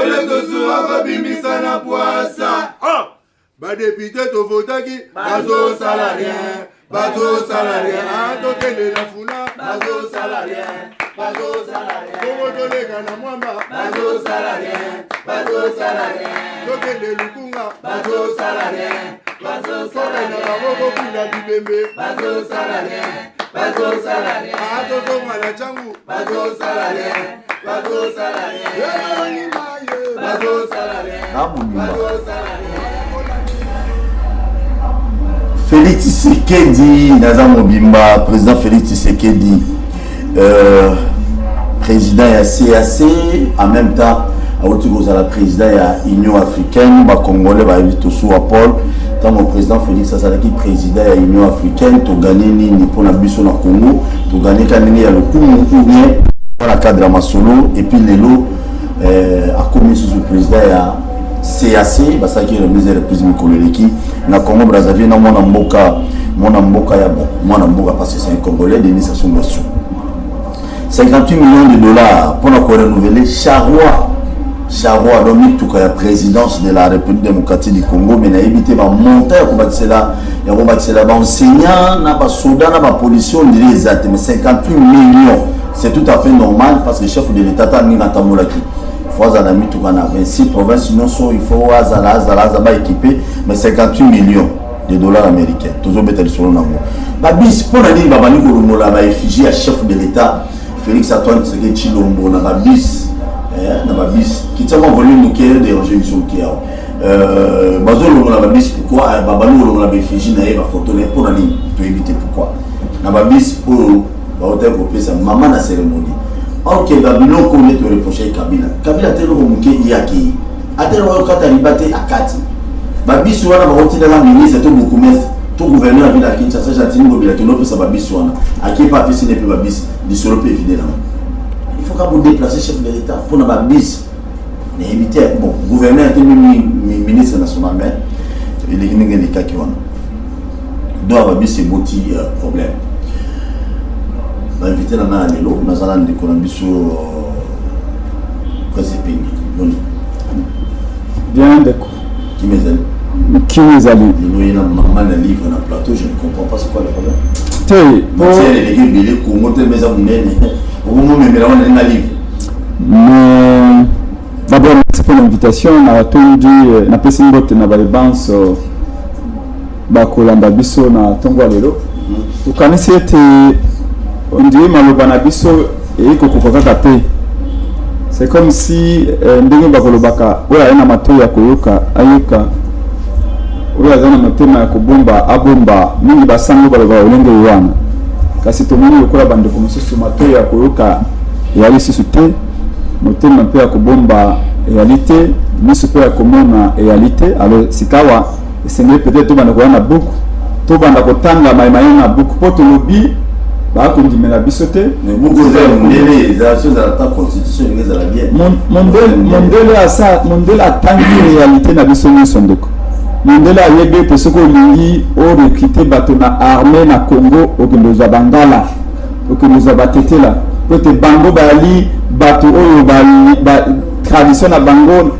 Congolais Tosuwa Bimisa na Poissa. Député to votaki bazo salarien tokende na funa bazo salarien Kongo tolega na mwamba bazo salarien tokende lukunga bazo salarien na baboko kuna bibembe bazo salarien atozonga na changu bazo salarien Félix Tshisekedi, Naza Mobimba, président Félix Tshisekedi, président ya CAC, en même temps, à la président ya Union africaine, ba Congolais ba éviter sous Paul, tant mon président Félix Tshisekedi président ya Union africaine, to gagner ni pour la biso na Congo, to gagner quand il y a le coup ou bien dans la cadre Masolo et puis les lots a commis sous le président ya CAC, parce qu'il y a une mise de plus mikololeki na Congo Brazzaville na mwana mboka ya bon mwana mboka parce que c'est un Congolais Denis Sassou Nguesso 58 millions de dollars pour renouveler Charrois donc tout la présidence de la République démocratique du Congo mais na éviter ba monter ya combattre là ba enseignant na ba soldat na ba policier on dirait exact mais 58 millions c'est tout à fait normal parce que le chef de l'État a mis dans Tamolaki. Il faut avoir 26 provinces, sinon il faut avoir équipé, mais 58 millions de dollars américains. Toujours bête sur le nom. Babis, pour la ligne, Babani Golomola va effigie à chef de l'État, Félix Antoine Tshisekedi Tshilombo, na Babis, qui t'a envolé le cœur des régions qui a. Bazo Lomola Babis, pourquoi Babani Golomola va effigie, na photo pour la ligne, pour éviter pourquoi. Na Babis, pour hôtel pour ça, maman na cérémonie. Ok, Babylon connaît te reprocher Kabila. Kabila te le remonqué yaki. Ate le rokata libate akati. Babisu wana baroti dans la ministre to beaucoup mais tout gouverneur ville à Kinshasa Jatini Bobila qui n'opé sa babisu wana. Aki pas fait n'est plus babis, di solo peut vider là. Il faut qu'on vous déplacer chef de l'État pour na babis. Mais éviter bon, gouverneur était ministre national mais il est gagné les cas qui wana. Donc babis c'est boti problème. Invité dans la Lelo, nous allons découvrir Président Boni. Bien d'accord. Qui mes amis? Qui mes amis? Nous y a maman le livre dans le plateau, je ne comprends pas c'est quoi le problème. Tey, pour les gars, les Congo te mes amis, au moment où me mélange dans le livre. Mais d'abord merci pour l'invitation. On a attendu, na pesi mbote na balibans bakolanda biso na tongwa lelo. Tukanisi ete on dirait maloba na biso et kokokaka te. C'est comme si ndenge bakolobaka oya na mato ya koyoka ayoka oya zana matema ya kobomba abomba mingi basango baloba olenge wana kasi tomoni lokola bande komosusu mato ya koyoka yali sisu te motema pe ya kobomba réalité miso pe ya komona réalité alors sikawa esengeli peut-être to banda koyana buku to banda kotanga mayimayi na buku poto lobi ba kondimela biso te mais beaucoup de mondele les actions à la constitution les à la bien mondele atangi réalité na biso nyonso ndeko mondele ayebe pe soko lingi o recruter bato na armée na Congo okendozwa bangala okendozwa batetela pote bango bali bato oyo ba tradition na bango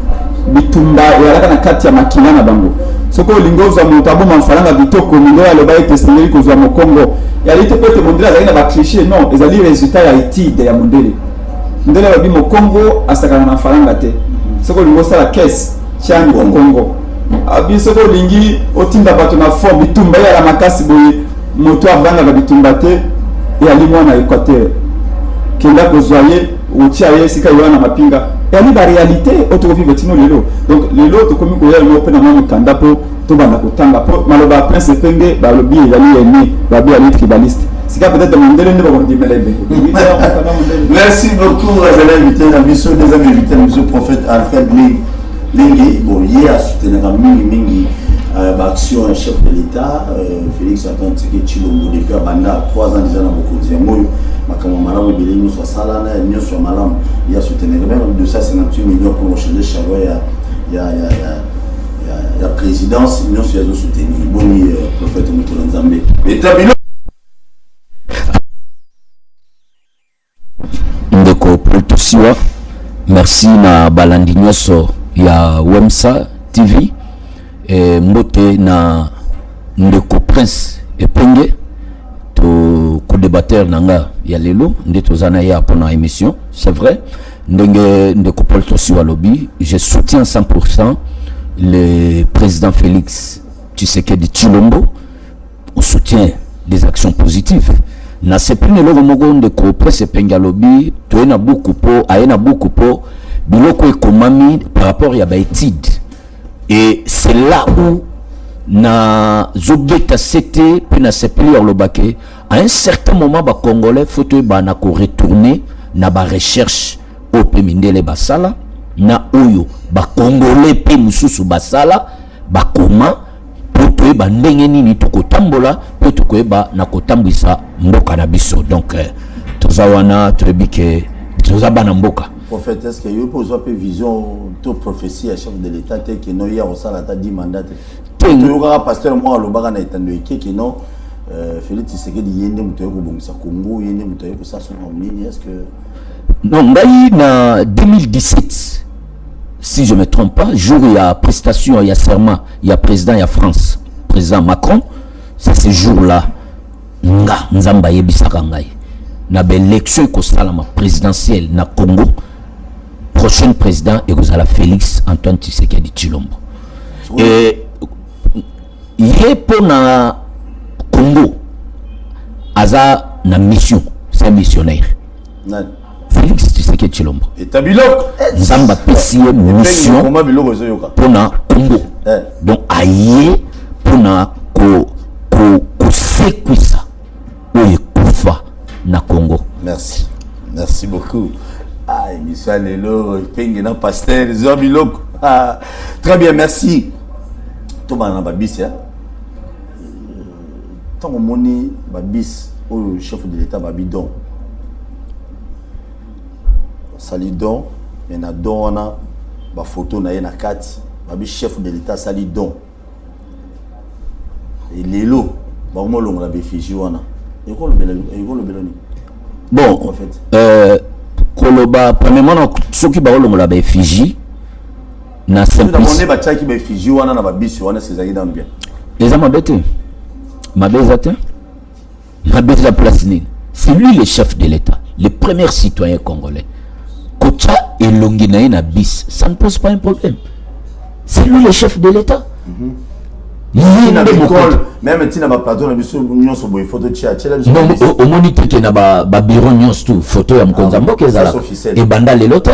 bitumba yalaka na kati ya makina na bango soko lingozwa moto aboma mfaranga bitoko mingo aloba ete sengeli kozwa mokongo yalite pote mondele azali na ba cliché non ezali résultat ya étude ya mondele babi mokongo asakana na faranga te soko lingosa la caisse chani Congo abi soko lingi otinda bato na fond bitumba ya la makasi boye moto abanga ba bitumba te ya limwa na Équateur kenda kozwaye utia yesika yana mapinga yani ba réalité autorofi tino lelo donc lelo to komi ko yalo pe na mama kanda po to banda kotanga po maloba prince penge ba lobi yali eni ba bi ali tribaliste sika peut-être mondele ne ba kondimela be. Merci beaucoup à l'invité na biso des invités monsieur prophète Alfred Lingi bon hier soutenir mingi action un chef de l'État Félix Antoine Tshisekedi Tshilombo depuis banda 3 ans déjà na bokoti moyo makama malamu ebele nyonso asala na nyonso malamu ya soutenir même 258 millions pour changer charo ya présidence nyonso ya soutenir boni prophète Mutula Nzambe etabilo ndeko plutôt siwa merci na balandi nyonso ya Wemsa TV et mbote na ndeko Prince Epenge to co-débatteur nanga ya lelo nde tozana ya pendant émission, c'est vrai ndeko Paul Tosi Walobi, je soutiens 100% le président Félix Tshisekedi Tshilombo, on soutient des actions positives. Na sepine lo mogo ndeko Prince Epenge Alobi to ena beaucoup po biloko ekomami par rapport ya ba étude, et c'est là où na zobeta c'était puis na sepeli lobake à un certain moment ba congolais faut to ba na ko retourner na ba recherche au pemindele basala na oyo ba congolais pe mususu basala ba koma pour to ba ndenge nini to kotambola po to ko ba na kotambisa mboka na biso. Donc tozawana to bike tozaba na mboka. Prophète, est-ce que vous pouvez avoir une vision de prophétie à chef de l'État que nous y a au salaire 10 mandats? Tu as pasteur moi le baga na etando que non Félix Tshisekedi yende mutoyo ko bongisa Congo yende mutoyo ko saso nini, est-ce que non ngai na 2017 si je me trompe pas, jour il y a prestation, il y a serment, il y a président, il y a France, président Macron, c'est ce jour-là nga nzamba yebisaka ngai na l'élection ko salama présidentielle na Congo. Prochain président et vous allez Félix Antoine Tshisekedi Tshilombo. Et il est pour na Congo aza na mission, c'est un missionnaire. Félix Tshisekedi Tshilombo. Et tabilok Nzamba pesi mission pour na Congo. Donc aye pour na ko sekwisa oye kufa na Congo. Merci. Merci beaucoup. Ah, émission Lelo, Pengena Pasteur, Zobilok. Ah, très bien, merci. Thomas Babis, tant que moni Babis, au chef de l'État Babidon. Salidon, mais na don on a ba photo na yena kati. Babis chef de l'État Salidon. Et Lelo, ba mo longo la béfiji wana. Eko le beloni. Bon, en fait. Koloba premièrement soki ba longo la béfiji na simplicité ba tchaki béfiji wana na ba bisi wana c'est dans bien. Les amabete mabezate mabeza place nini. C'est lui le chef de l'État, le premier citoyen congolais. Kocha et Longinaï na bis, ça ne pose pas un problème. C'est lui le chef de l'État. Il a l'école, même si il n'a pas plateau, il a une photo de Tchia. Non, au moniteur qui n'a pas bureau, il y a une photo de Mkonzambo qui est là. Et Banda les lotes,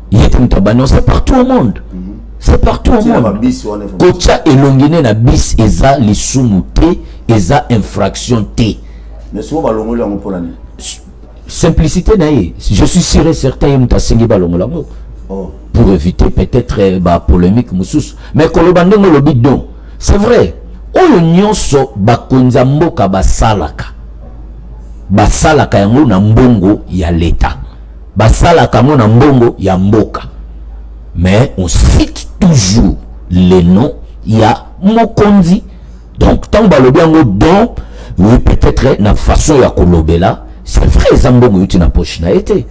il est un c'est partout au monde. C'est partout au monde. Kocha et Longinaï na bis, ils ont les sous-moutés, ils ont infraction T. Mais souvent, on va l'ongler pour l'année. Simplicité naïe, je suis sûr et certain qu'il y a un pour éviter peut-être la polémique moussous. Mais kolobande le bidon, c'est vrai. Oyo nyonso bakonza mboka basalaka. Basalaka yango na mbongo ya l'État. Basalaka yango na mbongo ya mboka. Mais on cite toujours les noms. Il y a Mokonzi. Donc tant balobi yango don, oui peut-être na façon ya kolobela. C'est vrai, Zambongo est une poche na été.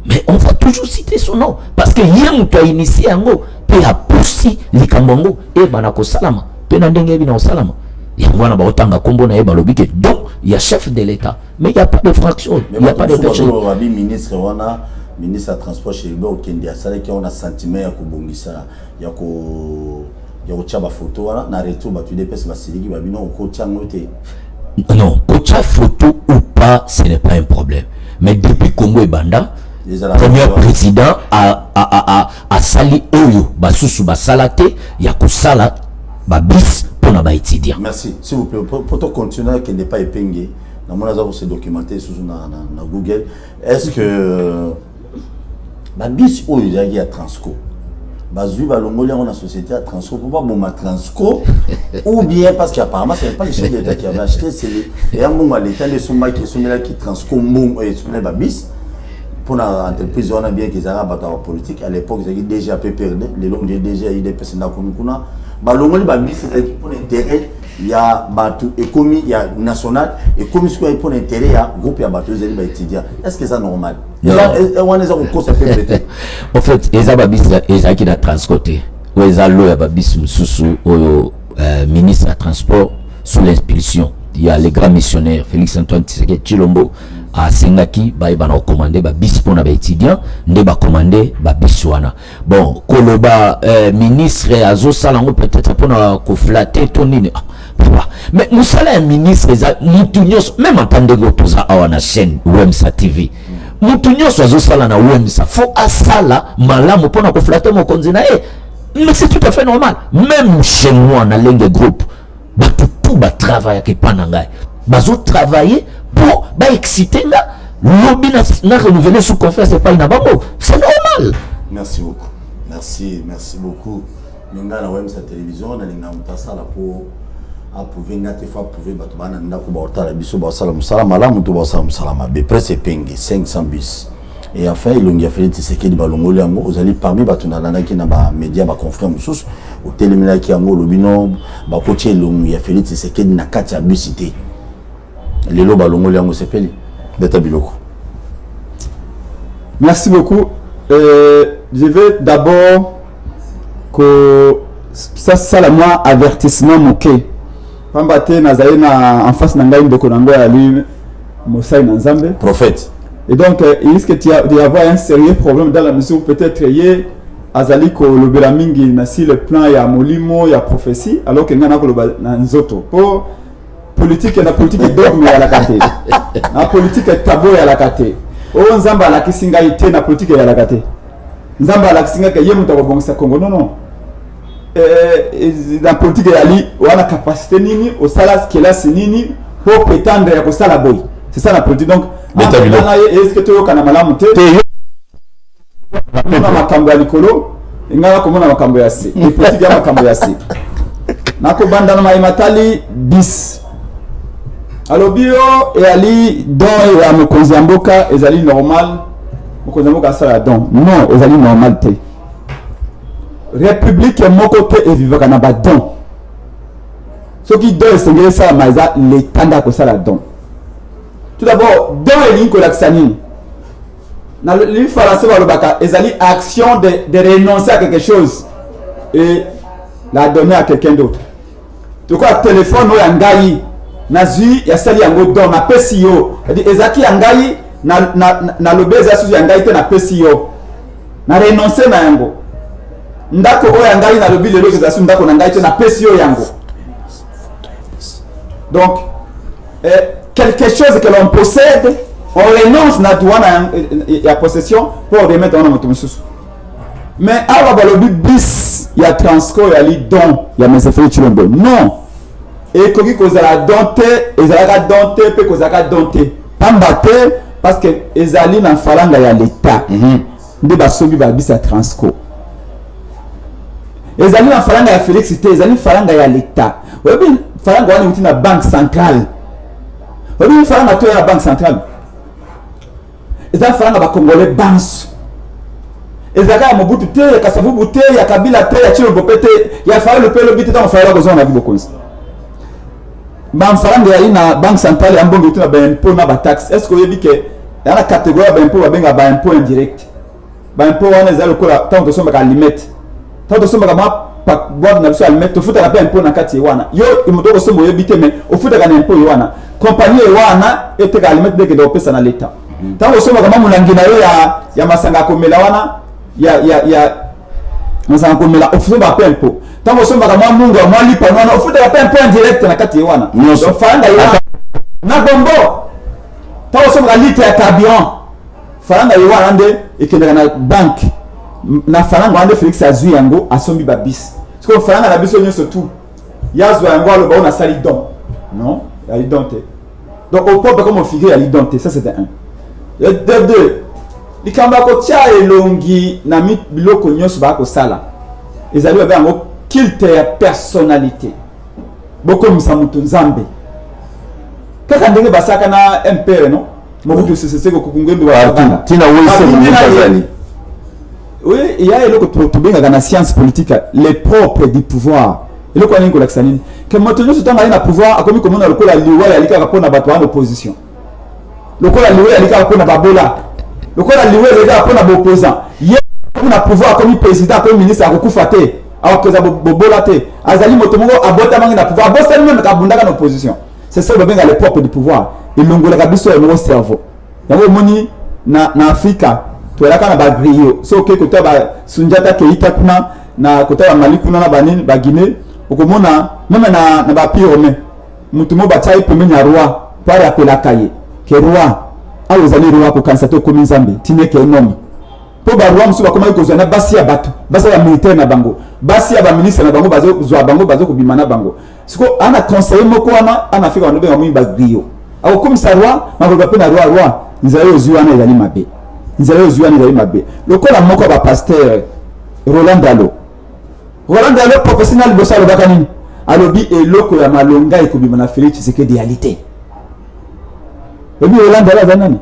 Mais on va toujours citer son nom. Parce que Yem a initié un go. Puis a poussé les Kambongo. Et Banako Salama. Puis Nandenge Bina Salama. Yangwana Baotanga Kombo na Eba Lobike. Donc, il y a chef de l'État. Mais il n'y a pas de fraction. Il n'y a pas de personne. Ministre wana, ministre de transport chez Eba Okendi. Il y a un sentiment ya Kobongisa. Il y a Chaba photo. Na retour, tu dépêches Vasiliki. Babino Okochangote. Non, Kocha photo ou pas, ce n'est pas un problème. Mais depuis Congo et Banda, le premier président a sali Oyo, Basusu Basalate, Yakusala, Babis, pour na étudiant. Merci. S'il vous plaît, pour ton continuer qui n'est pas épingué, dans mon avis, c'est documenté sur Google. Est-ce que Babis Oyo, il y a Transco? Bazui Balongolia on a société à Transco, pourquoi bon ma Transco ou bien parce qu'apparemment c'est pas le chef d'État qui avait acheté, c'est et un moment l'État de son qui sont là qui Transco bon et son Babis pour l'entreprise on a bien qu'ils arabes dans la politique à l'époque ils avaient déjà perdu les longs déjà il des personnes comme kuna Balongoli Babis c'est pour l'intérêt il y a Batou Ekomi, il y a National, et comme ce qu'on pour l'intérêt, il y a groupe, il y a Batou, il y a étudiants. Est-ce que c'est normal? En fait, ils ont qui a transcoté. Ils ont l'eau, il ministre des Transports sous l'expulsion. Il y a les grands missionnaires, Félix Antoine Tshisekedi Tshilombo, à Sengaki, ils ont recommandé bis pour les étudiants, ils ont commandé bis. Bon, Koloba, ministre, Azo Salango, peut-être pour flatter ton nid. Mais nous sommes un ministre, même en tant que nous avons une chaîne WEMSA TV. Nous sommes na WEMSA. Faut à ça là, malamu pour flatter mon continent. Mais c'est tout à fait normal. Même chez moi, dans les groupes, tout va travailler qui panangai. Bazo travailler pour exciter là. Lobby n'a renouvelé sous confiance c'est pas une abamo. C'est normal. Merci beaucoup. Merci beaucoup. Nous avons WEMSA télévision, on a une ça là pour approuver ngate fois approuver batubana ndako baotala biso basala musala malamu to basala musala mabe presse penge 500 bis et enfin il y a fait Tshisekedi balongoli yango ozali parmi batunana ki na ba média ba confrères mususu au télémina ki yango lobino ba coacher longu ya Félix Tshisekedi na kati ya busité lelo balongoli yango sepeli beta biloko. Merci beaucoup. Je vais d'abord que ça la moi avertissement moqué. Pambate nazali na en face nangai ndeko nango ya lui Mosai Nzambe prophète. Et donc il risque d'y avoir un sérieux problème dans la mesure où peut-être yé azali ko lobela mingi na si le plan ya molimo ya prophétie alors que ngana ko loba na nzoto pour politique dogme ya la kate na politique tabou ya la kate o Nzamba la kisinga ite na politique ya la kate Nzamba la kisinga ke yé mutako bongisa Congo non dans politique yali wana capacité nini au salaire qui là c'est nini pour prétendre ya ko sala boy c'est ça la politique donc est-ce que tu as kana malamu te na makambo ya likolo ngala komona makambo ya se et politique ya makambo ya se nako banda na maimatali bis alobio et ali don ya mokonzi mboka ezali normal mokonzi mboka sala don non ezali normal te République moko te evivaka na ba don soki don esengeli sala maza l'état ndako sala don. Tout d'abord don elingi kolakisa nini na li français balobaka ezali action de renoncer à quelque chose et la donner à quelqu'un d'autre. Tu quoi téléphone oyo ya ngai nazwi ya sali yango don na pesi yo c'est-à-dire ezaki ya ngai na lobeza susu ya ngai te na pesi yo na renoncer na yango ndako oyo ngai na lobi lelo que ça ndako na ngai te na pesi yo yango. Donc quelque chose que l'on possède on renonce na douane ya possession pour remettre dans notre mususu mais awa balobi bis ya transco ya li don ya mesefeli Tshilombo non et koki kozala donte ezalaka donte pe kozaka donte pamba te parce que ezali na falanga ya l'état nde basobi ba bis ya transco ezali na falanga ya Félix te ezali falanga ya l'état obi falanga wana uti na banque centrale obi falanga to ya banque centrale ezali falanga ba congolais banse ezaka ya Mobutu te ya Kasavubu te ya Kabila te ya Tshilombo te ya Fayulu pe lobi te ta falanga kozona na bibokonzi ba falanga ya ina banque centrale ya mbongo uti na ba impôt na ba taxe est-ce que oyebi ke ya na catégorie ba impôt ba benga ba impôt indirect ba impôt wana ezali kola tant que somba ka limite tant somba ma pa boire na biso almet to futa ka pe impôt na kati wana yo imoto ko sombo yo bite mais o futa ka na impôt wana compagnie wana ete ka almet de ke do pesa na l'état tant somba ka mulangi na yo ya masanga komela wana ya masanga komela o futa pa impôt tant somba ka mungu mwa lipa wana o futa ka pe impôt indirect na kati wana donc fanga ya na bombo tant somba ka litre ya carburant fanga yo wana nde ekendeka na banque na falanga wande Félix azui yango asombi babis parce que falanga na biso nyonso tout yazwa yango aloba on a sali don non ya lidonte donc au peuple comme on figure ya lidonte ça c'était un de deux likamba ko tia elongi na biloko nyonso ba ko sala ezali ba yango culte ya personnalité boko misamuto nzambe kaka ndenge basaka na MPR non Mobutu c'est ko kungendo ba tina wese mutazali. Oui, il y a une science politique, les propres du pouvoir. Et le quoi n'est que ça que maintenant ce temps là il a pouvoir a commis comme on a le coup la liwa ya lika pour na bato en opposition. Le coup la liwa ya lika pour na babola. Le coup la liwa ya lika pour na opposant. Hier on a pouvoir comme président comme ministre a recoufate. Alors que ça bobola te. Azali motomongo abota mangi na pouvoir. Bossa même ka bundaka na opposition. C'est ça le benga les propres du pouvoir. Et longola kabiso et mon cerveau. Yango moni na Afrika to la kana ba griyo. So que to ba Sundiata Keita kuna na kota ya Mali kuna na banini ba Guinée. Okomona même na ba Pirome mutumo ba chai peme nya roi para apela kaye ke roi awo zali roi ko kansa to komi Nzambe tine ke nom po ba roi musu ba koma ko zana basi ya bato basi ya militaire na bango basi ya ba ministre na bango bazo zwa bango bazo ko bimana bango siko ana conseiller moko ana Afrika wana be ba ba griyo awo komi sa roi na ko ba pe na roi nzali ozuana ezali mabe nzali ozuana ezali mabe lokola moko ba pasteur Roland Dalo professionnel bossa le bakani alobi eloko ya malonga ekobima na Félix Tshisekedi réalité. Lobi Roland Dalo zanani.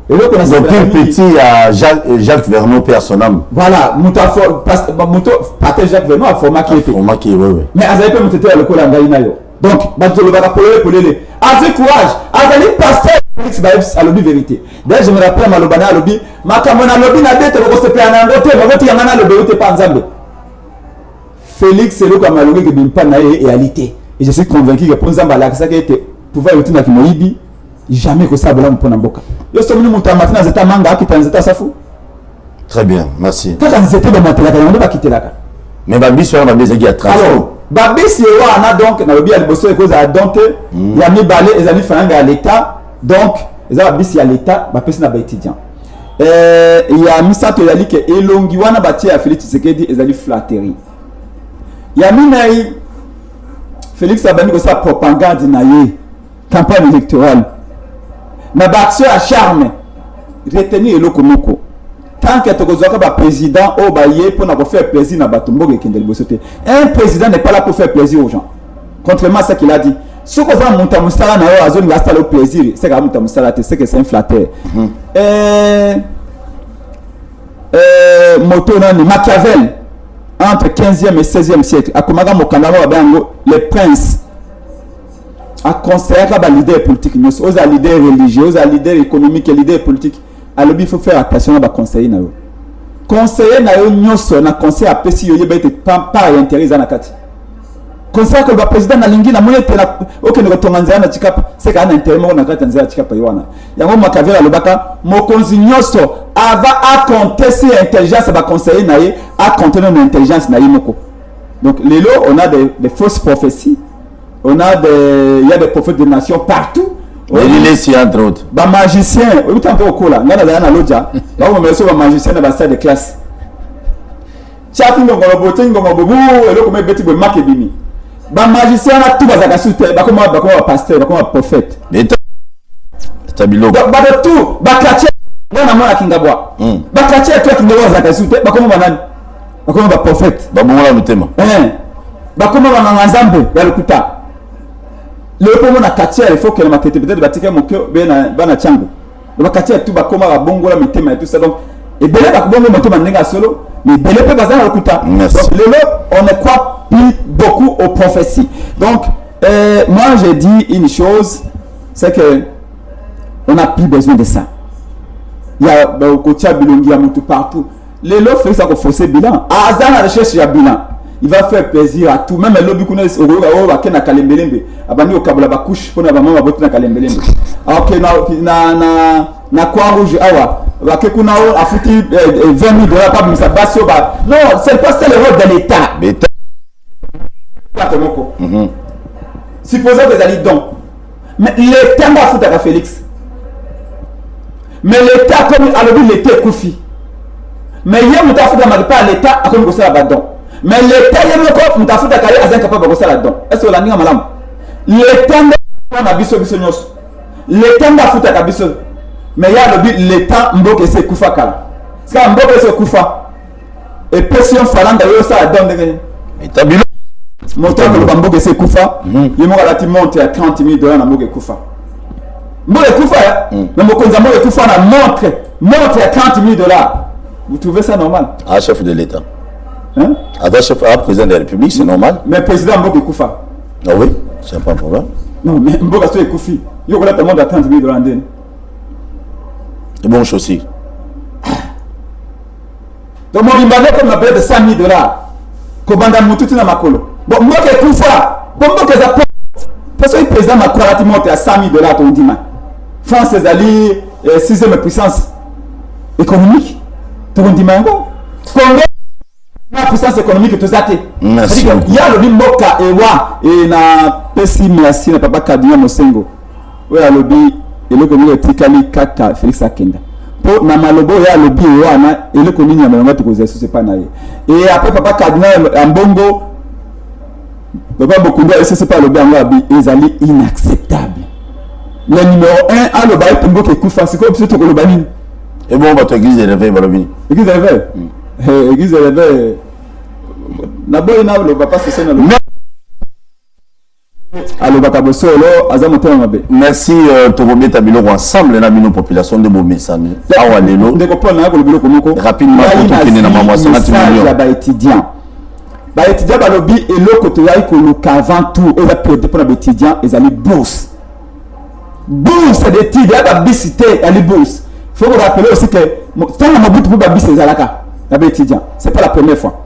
Eloko na donc petit à Jacques Vernon personnel. Voilà, muto pater Jacques Vernon a format qui était. Format qui oui. Mais azali pe mutete eloko la ngai nayo. Donc bato le baka polele. Avec courage, azali pasteur Félix Babs alobi vérité. D'ailleurs je me rappelle malobana alobi makamona alobi na bete ko se pe anangote maboti yangana alobi ote pa Nzambe. Félix c'est le comme malgré que bimpa na réalité et je suis convaincu que pour Nzamba la ça qui était pouvoir retourner à Kimoyibi jamais que ça blanc pour Namboka yo sommes nous monter maintenant zeta manga qui tanzeta safu très bien merci quand on était dans matela on va quitter là mais babi sur babi zaki à trace alors babi c'est wana donc na lobi à bosso et cause à donter il y a mis balé et amis franga à l'état donc les babi c'est à l'état ba personne ba étudiant il y a mis ça to yali que elongi wana bati à Félix Tshisekedi et ali flatterie. Yaminaï Félix Abani ko sa propagande na ye campagne électorale na baction à charme retenir eloko moko tant que tokozaka ba président o ba ye pour na ko faire plaisir na batombo ke ndeli bosote un président n'est pas là pour faire plaisir aux gens contrairement à ce qu'il a dit ce qu'on va monter mustara na yo azoni la au plaisir c'est que monter mustara c'est que c'est un flatteur moto nani Machiavel entre 15e et 16e siècle à Komaga Mokandamo les princes a conseillé à les leaders politiques aux leaders religieux aux leaders économiques et leaders politiques alors il faut faire attention à conseiller na yo conseiller na yo nyoso na conseil à pesi yo yeba pas intérêt za nakati conseiller que le président na lingi na moyete na aucun retonganza na chikapa c'est qu'un intérêt mo na kati nza chikapa ywana yango Machiavel alobaka mokonzi nyoso ava à compter ses intelligences va conseiller naïe à compter notre intelligence naïe moko donc les lots on a des fausses prophéties on a il y a des prophètes de nations partout mais il est si entre autres ba magicien au temps au kola ngana za na loja ba mo meso ba magicien na ba salle de classe chati ngo bote ngo bobu eloko me beti bo makebimi ba magicien na tout bazaka soute ba comme pasteur ba comme prophète stabilo ba de tout ba kache bana mwana kingabwa bakache tu kingabwa za kasute bakoma banani bakoma ba prophète bamongola mutema bakoma bana Nzambe ya lukuta le pomo na kache il faut que le matete peut-être batike mokyo bana chango bakache tu bakoma ba bongola mutema et tout ça donc et belé bakobongo mutema ndinga solo mais belé pe bazana lukuta donc on ne croit plus beaucoup aux prophéties donc moi j'ai dit une chose c'est que on n'a plus besoin de ça. Il y a côté bilongi ya mutu partout. Les lots fait ça qu'on forcer bilan. Azan la recherche ya bilan. Il va faire plaisir à tout. Même les lobby kuna o ba kena kalembelembe. Abani o kabula ba couche pour na ba mama botina kalembelembe. OK na quoi rouge awa. Ba ke kuna o afuti $20 pas misa baso ba. Non, c'est pas ça le rôle de l'état. L'état. Supposons que les donc. Mais l'état va foutre à Félix. Mais l'état comme alors l'état Koufi mais hier muta futa pas l'état comme ko sala badon mais l'état yemo ko muta futa kale azan capable ko sala don est-ce que la ninga malam l'état na biso nyos l'état na futa ka biso mais ya le l'état mboke se kufa kala ska mboke se kufa et pression falanda yo sala don de l'état bilo montant que mboke se kufa yemo la ti monte à $30,000 na mboke kufa Mboke Koufa, mais Mokonza Mboke Koufa na montre à $30,000. Vous trouvez ça normal? Ah, chef de l'État. Hein? Attends, chef, président de la République, c'est normal. Mais président Mboka Koufa. Ah oui, c'est pas un problème. Non, mais Mboka Soye Koufi. Il y a le monde à 30 000 $. C'est bon aussi. Donc, mon imbadé comme ma belle de 100 000 $. Kobanda Moututu na Makolo. Bon, Mboka Koufa. Bon, Mboka Zapo. Parce que le président m'a relativement à 100 000 $, ton dimanche. France, c'est alliés, 6e puissance économique. Ton dimanche. Congo, la puissance économique, tout ça. Merci. Il y a le Mboka et na Pessi Merci, na Papa Kadina Mosengo. Oui, à l'objet, et le commun est Tikali Kaka Félix Akenda. Pour na Malobo, il y a l'objet et le commun y a un autre cause, c'est pas naïe. Et après Papa Kadina Mbongo, Papa Bokundo, et c'est pas l'objet en Gabi, ils allaient inacceptable. Le numéro 1, à l'objet, Pembo qui est Koufa, c'est comme si tu le banni. Et bon, votre église est réveillée, Balobini. Église est réveillée. Église est réveillée. La bonne n'a pas c'est ça. Merci Togomé Tabilo ensemble na bino population de Bomesami. Awa lelo. Rapidement pour tout kine na maman 50 millions. Ba étudiant balobi eloko to yai ko luka avant tout et la période pour les étudiants ils allaient bourse. Bourse d'études ya bisité ali bourse. Faut vous rappeler aussi que tant na mabutu pour ba bis ezalaka na ba étudiant. C'est pas la première fois.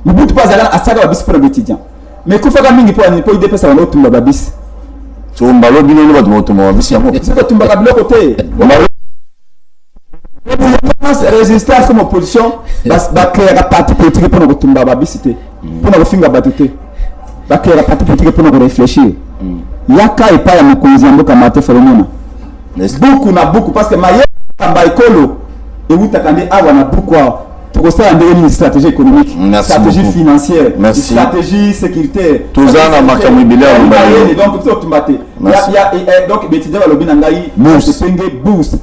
Mabutu pas zalaka asaka ba bis pour les étudiants. Mais qu'on fait mingi pour un peu de personnes au tumba babis. Tu mbalo bino ni bato tumba babis yango. C'est que tumba kabilo côté. Résistance comme opposition, va créer un parti politique pour nous tumba babis pour nous finga batute. Va créer un parti politique pour nous réfléchir. Yaka et pas ya mokonzi mboka mate phénomène. Beaucoup na beaucoup parce que maye kamba ekolo et où takande awa na beaucoup. Pour ça, il y a une stratégie économique, une stratégie financière, une stratégie sécuritaire. Tout ça, on a marqué un mobilier. Donc, tout ça, donc, les étudiants vont le boost. Boost.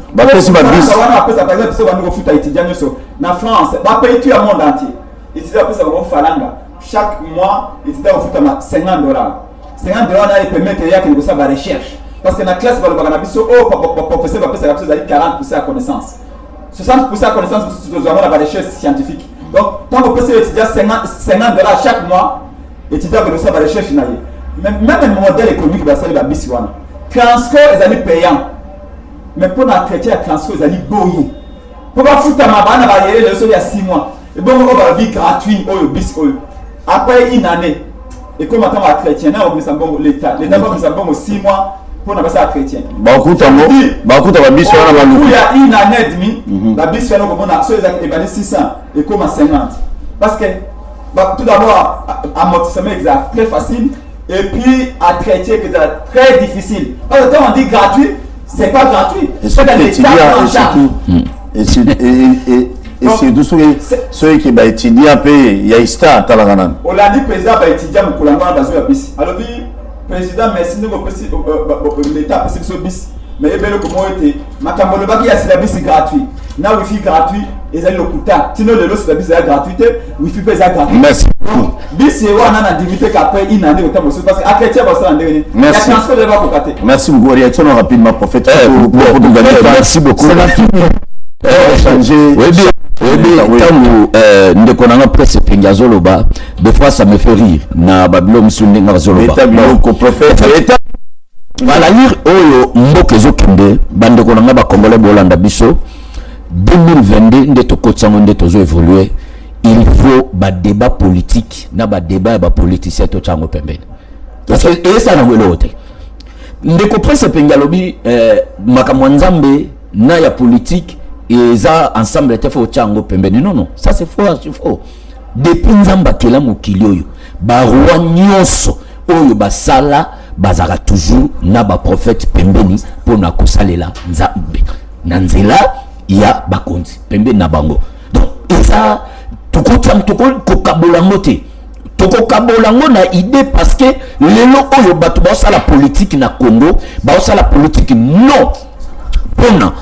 En France, on paye tout le monde entier. Les étudiants vont faire chaque mois, les étudiants vont faire $50. $50 permet qu'il y ait quelque chose de recherche. Parce que dans la classe, le professeur va faire 40% à connaissance. 60% à connaissance de la recherche scientifique. Donc, quand vous pouvez étudier $50 chaque mois, étudier la recherche, même un modèle économique de la salle de la Bissiwana. Transfert, ils allaient payants. Mais pour la traiter, le transfert, ils allaient boyer. Pour la foutre à ma banane, il y a 6 mois. Et bon, on va vivre gratuit, après une année. Et comme on va traiter, l'État va 6 mois. Pour ne pas ça chrétien. Bakuta ba biso na baluku. Il y a une année et demie, la biso na komona so ezaki 600 et comme 50. Parce que tout d'abord amortissement exact très facile et puis à traiter que c'est très difficile. Parce que quand on dit gratuit, c'est pas gratuit. C'est dans l'État en charge. Et c'est tout ceux qui va étudier un peu, il y a histoire talaganan. On l'a dit président va étudier mon coulangwa dans la bisi. Alors président merci nous l'État parce que ce bis mais il veut comment était makambolo baki ya service gratuit na wifi gratuit et ça le coûta sinon le service est gratuité wifi pas gratuit. Merci bis et wana na divité qu'après une année autant parce que après tiens va ça ndenge ni ya transfert de va côté. Merci beaucoup réaction rapidement prophète merci beaucoup changer ndeko nanga presse penga zoloba des fois ça me fait rire na babilo msunde nga zoloba ko prophète voilà lire oyo mboke zokende bandeko nanga ba congolais bolanda biso 2022 nde tokotsango nde tozo évoluer il faut ba débat politique na ba débat ya ba politicien to tsango pembeni parce que et ça na welo te ndeko presse penga lobi makamwa nzambe na ya politique et ça ensemble était faux tchango pembeni non ça c'est faux depuis nzamba kela mokili oyo ba roi nyonso oyo basala bazaka toujours na ba prophète pembeni pour na kosalela nzambe na nzela ya bakonzi pembeni na bango donc et ça kokabolango te tokokabolango na idée parce que lelo oyo bato basala politique na Congo basala politique non pona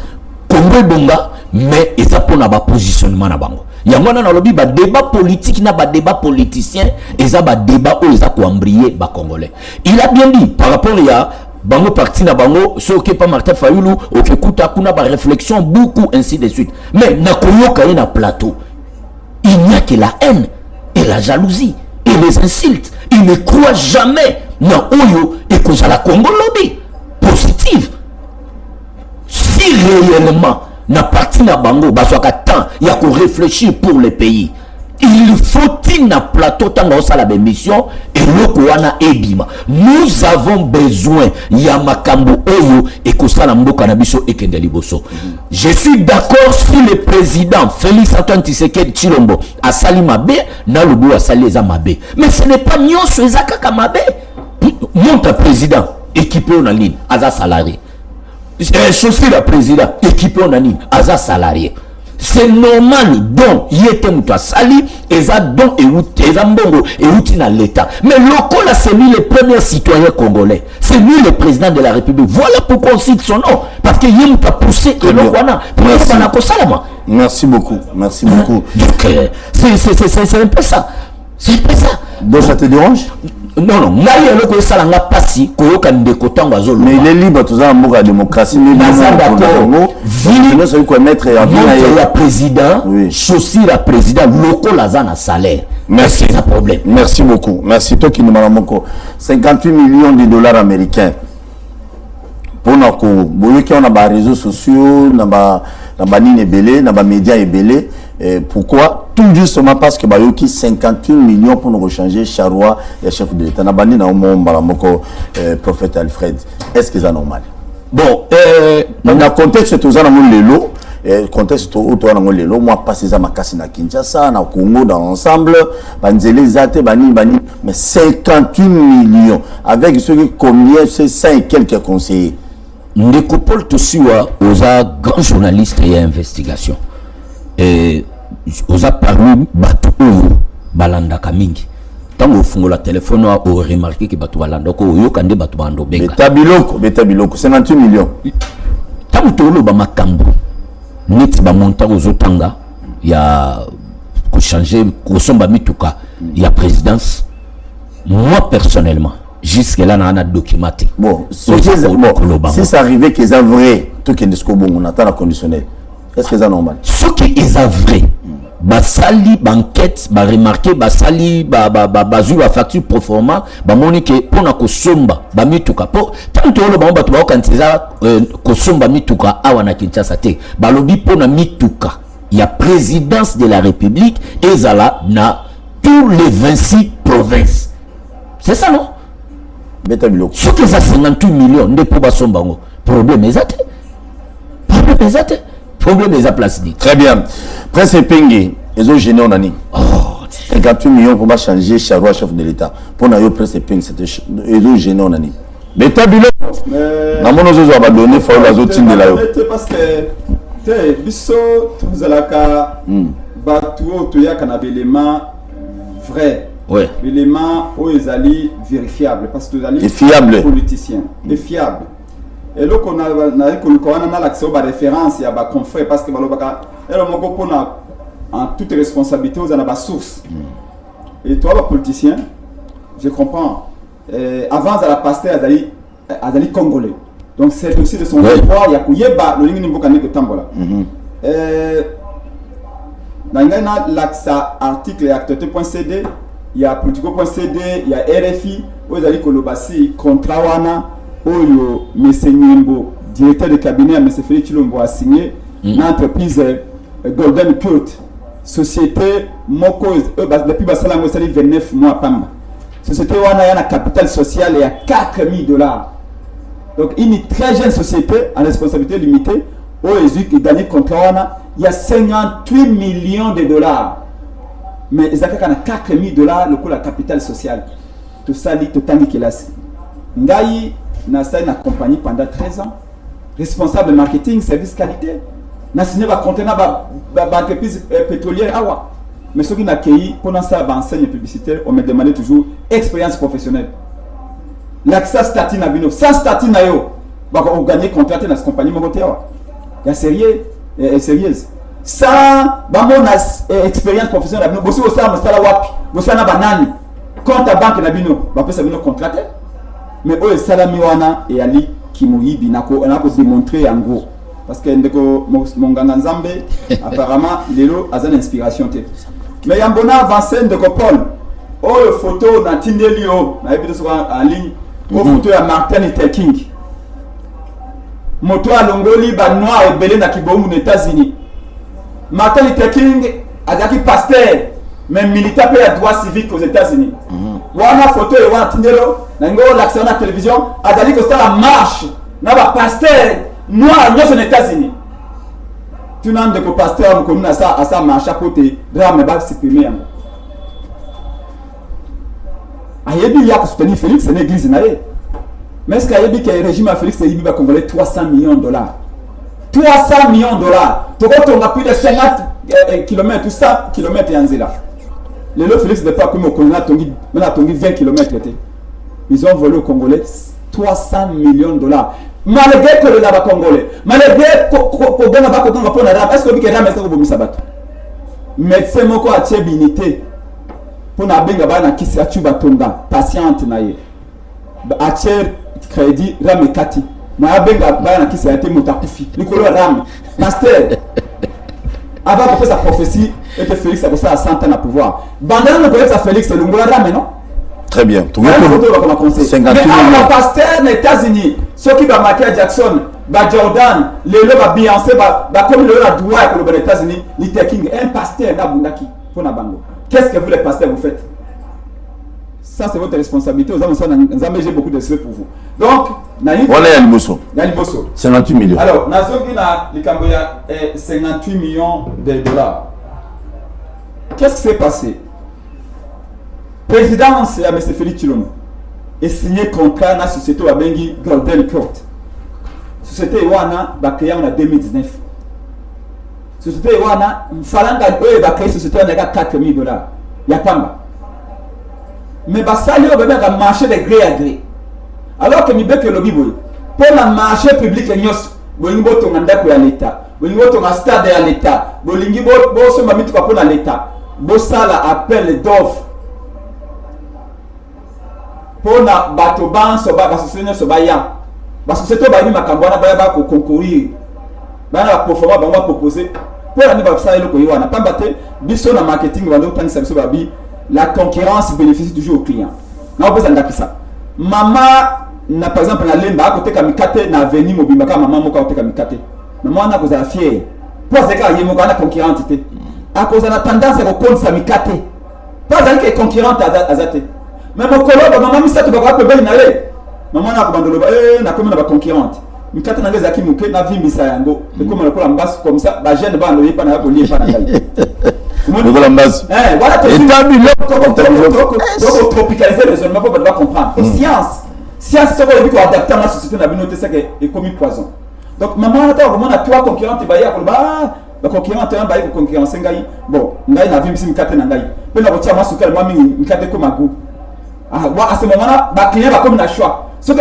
Congo bonga mais et ça pour na ba positionnement na bango yango na lobi ba débat politique na ba débat politicien et ça ba débat où ça ko embrier ba congolais il a bien dit par rapport à bango parti na bango ce qui pas Martin Fayulu ok kuta kuna ba réflexion beaucoup ainsi de suite mais na koyoka na plateau il n'y a que la haine et la jalousie et les insultes. Il ne croit jamais dans Oyo et cause à la Congo lobby positive. Si réellement na parti na bango baswaka temps il y a qu'on réfléchir pour le pays. Il faut-il na plateau tant dans la mission et le wana ebima. Nous avons besoin ya makambo oyo et kosala mboka na biso ekende liboso. Je suis d'accord si le président Félix Antoine Tshisekedi Tshilombo a sali mabe na lobo a sali eza mabe. Mais ce n'est pas nyonso eza kaka mabe. Monte président équipé en ligne aza salarié. Chaussé le président équipé en ligne aza salarié. C'est normal donc il était muta sali eza donc eza mbongo et na l'état. Mais local c'est lui le premier citoyen congolais. C'est lui le président de la République. Voilà pourquoi on cite son nom parce que il a poussé que l'okwana pour salama. Merci beaucoup. Merci beaucoup. Donc c'est un peu ça. C'est un peu ça. Donc ça te dérange? Non, mais il est libre, tout ça, en démocratie. Mais le président, chaussir le président, local a un salaire. Merci. C'est un problème. Merci beaucoup. Merci. Toi qui nous m'as 58 millions de dollars américains. Pour nous, on a des réseaux sociaux, on a des médias ébélés. Pourquoi? Tout justement parce que Bayoki 58 millions pour nous rechanger Charrois et chef de l'État. Nabani na omo balamoko prophète Alfred. Est-ce que c'est normal? Bon, dans le contexte tout ça dans mon lelo, contexte tout dans mon lelo, moi passer ça makasi na Kinshasa, na Congo dans l'ensemble, banzele zate bani mais 58 millions avec ceux qui combien c'est 100 et quelques conseillers. Ndeko Paul Tossiwa aux grands journalistes et investigation. Et aux a parlé bateau balanda kamingi tant au fond la téléphone au remarqué que bateau balanda ko yo kande bateau bando beta biloko 58 millions tant tolo ba makambo net ba monta aux otanga ya ko changer ko somba mituka ya présidence. Moi personnellement jusque là na documenté bon si ça arrivait que c'est vrai tout que disco bon on attend la conditionnel. Est-ce que c'est normal? Ce qui est vrai, basali banquette, ba remarqué, basali bazu ba facture proforma, ba monique pour na kosomba, ba mituka po tant que le bamba tuba kantiza kosomba mituka awana Kinshasa te. Ba lobi pour na mituka. Il y a présidence de la République et zala na tous les 26 provinces. C'est ça non? Beta biloko. Ce que ça 58 millions de pour basomba ngo. Problème exact. Problème exact. Problème des plastique. Très bien. Prince Epenge, ils ont gêné en année. 58 millions pour changer Charrois, chef de l'État. Pour nous, Prince Epenge, ils ont gêné en année. Mais t'as vu le. Dans mon osé, on va donner faut la autre de là. Parce que, tu sais, biso, tous à la cas, bateau, tu y a qu'un élément vrai. Ouais. L'élément où ils allaient vérifiable. Parce que tu allais. Et fiable. Politicien. Et fiable. Et là, on a l'accès aux références, il y a des confrères parce que en toute responsabilité, vous avez des sources. Et toi, les politicien, je comprends. Avant, à la pasteur, ils congolais. Donc, c'est aussi de son devoir. Il y a le ligne de Tambola. Dans l'accès article actualité.cd, il y a politico.cd, il y a RFI, vous avez Kolobasi, Contrawana. Oyo M. Nyimbo, directeur de cabinet à M. Félix Tshilombo a signé l'entreprise Golden Kurt, société Moko, depuis Basalango, ça 29 mois Pamba. Société où on a la capital sociale et à 4 000 $. Donc une très jeune société en responsabilité limitée, où il gagné contrat, il y a 58 millions de $. Mais ils ont 4 000 $, le coût de la capital sociale. Tout ça, tout le temps qu'il a. Ngaï, Nasa a accompagné pendant 13 ans. Responsable marketing, service qualité. Nasa a contenant l'entreprise pétrolière. Mais ce qui n'a accueilli, pendant ça, enseigne publicitaire, on me demandait toujours expérience professionnelle. L'accès statut na bino, sans statut na yo, on gagne contrat dans cette compagnie. Il y a sérieux, sérieuse. Sans expérience professionnelle, vous aussi vous avez un wapi, vous avez un banane, compte à banque na bino, vous avez un contrat. Mais eux, salami wana et ali kimoyibi nako on a démontré en gros parce que ndeko mon ganga nzambe apparemment lelo a une inspiration té mais yambona avancé de Paul. Oh, le photo na Tindelio, na ébité en ligne. Oh, photo ya Martin Luther King. Moto à Longoli, ba noir et belé na Kibomu aux États-Unis. Martin Luther King a dit pasteur, mais militaire pour les droits civiques aux États-Unis. Wana photo et wana Tindelo, na ngo l'accès à la télévision, a dit que c'est la marche, na ba pasteur noir aux États-Unis. Tu n'as de pasteur comme à ça marche à côté, drame va supprimer. Ayebi ya soutenir Félix, c'est une église naé. Mais est-ce qu'Ayebi qui est le régime à Félix, il va congolais 300 millions de $. 300 millions de $. Tu as plus de 50 km, tout 100 km en Zéla. Le lot Félix n'est pas comme au Congo, on a 20 km. Ils ont volé au Congolais 300 millions de $. Malgré que le laba congolais, malgré que le laba congolais, est-ce que le laba congolais, médecin moko a tchébinité pour na benga bana kisi a tuba tonga patiente na ye a tcher crédit rame kati na benga bana kisi a été motakufi likolo rame pasteur avant de faire sa prophétie et que Félix a passé à 100 ans à pouvoir bandana ne connaît sa Félix le ngola rame non. Très bien. Tout le monde 58 mais un pasteur aux États-Unis ceux qui va Michael Jackson ba Jordan les lots ba Beyoncé ba comme le la droit pour les États-Unis Luther King un pasteur na bundaki pour na bango. Qu'est-ce que vous les pasteurs vous faites? Ça c'est votre responsabilité. Vous avez j'ai beaucoup de respect pour vous. Donc, voilà Yaliboso. 58 millions. Alors, Nazogi na Likamboya 58 millions de $. Qu'est-ce qui s'est passé? Présidence à M. Félix Tshilombo et signé contrat na société à Bengi Golden Court. Société wana ba créé en 2019. Société wana falanga eux ba créer société on a 4 000 $. Ya pamba. Mais ba sali au bébé ka marché de gré à gré. Alors que mi be que lobby boy pour le marché public nyos bolingi boto nganda ko ya l'état. Bolingi boto nga stade ya l'état. Bolingi bo so mamitu ka pour l'état. Bo sala appel d'offre. Pour na bato ban so ba société so ba ya. Ba société ba ni makambo na ba ko concourir. Ba na performance ba proposer pour la niveau ça le koyo na pamba te biso na marketing ba ndotani service ba bi la concurrence bénéficie toujours au client. Na obeza ndaki ça. Mama na par exemple na lemba côté kamikate na avenue mobimba ka mama moko côté kamikate. Mama na koza fier. Pour ça ka yemo kana concurrente te. A cause na tendance ko konsa mikate. Pas dans que concurrente azate. Même au colo maman mi ça to ba ko be na le. Mama na ko bandolo ba na comme na ba concurrente. Mikate na ngeza kimuke na vimbisa yango et comme on a mbasse comme ça ba jeune ba no yepa na ko lié pa na ngai voilà mbasse voilà tropicaliser les zones pour pas comprendre science c'est quoi pour adapter à la société na binote ça que est comme poison donc maman attends comment na toi concurrente ba ya ko ba concurrente ba ya ko concurrence ngai bon ngai na vimbisa mikate na ngai pe na ko tia masuka moi mingi mikate ko magu à ce moment là ba client ba comme na choix ce que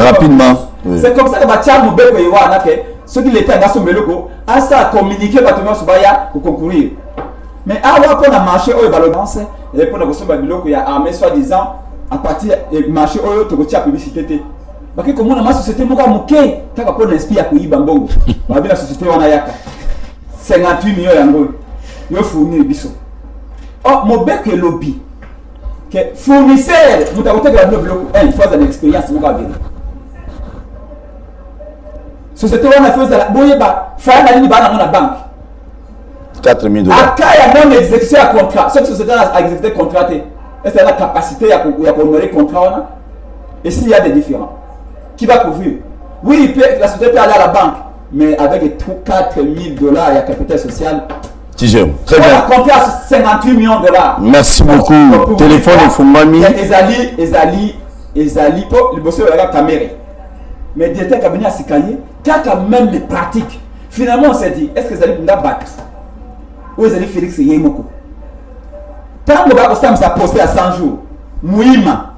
rapidement c'est comme ça que Bachar Mobeko et Wana ceux qui l'état dans son meloko à ça communiquer bâtiment sur Baya pour concourir mais à voir pour la marché au balance et pour la question baloko il y a armé soi-disant à partir du marché au to kotia publicité parce que comme on a ma société moka moké taka pour l'inspire pour ibambongo ba bi la société wana yaka 58 millions yango yo fournir biso oh Mobeko et lobby que fournisseur vous avez côté de bloc une phase d'expérience vous avez société on a fait ça boye ba faire la ligne ba na banque 4 000 $. Akaya non exécution à contrat cette société a exécuté contrat est-ce qu'elle a la capacité à honorer contrat on et s'il y a des différents qui va couvrir oui la société peut aller à la banque mais avec 4 000 $, il y a capital social. Très bien. On a compté à 58 millions $. Merci beaucoup. Téléphone et Fumami. Ezali, pour le bosseur de la caméra. Mais il était cabinet à Sikaye, quand même les pratiques. Finalement, on s'est dit, est-ce que Ezali va battre? Ou Ezali Félix Yemoko? Tant que vous avez posé à 100 jours, Mouima.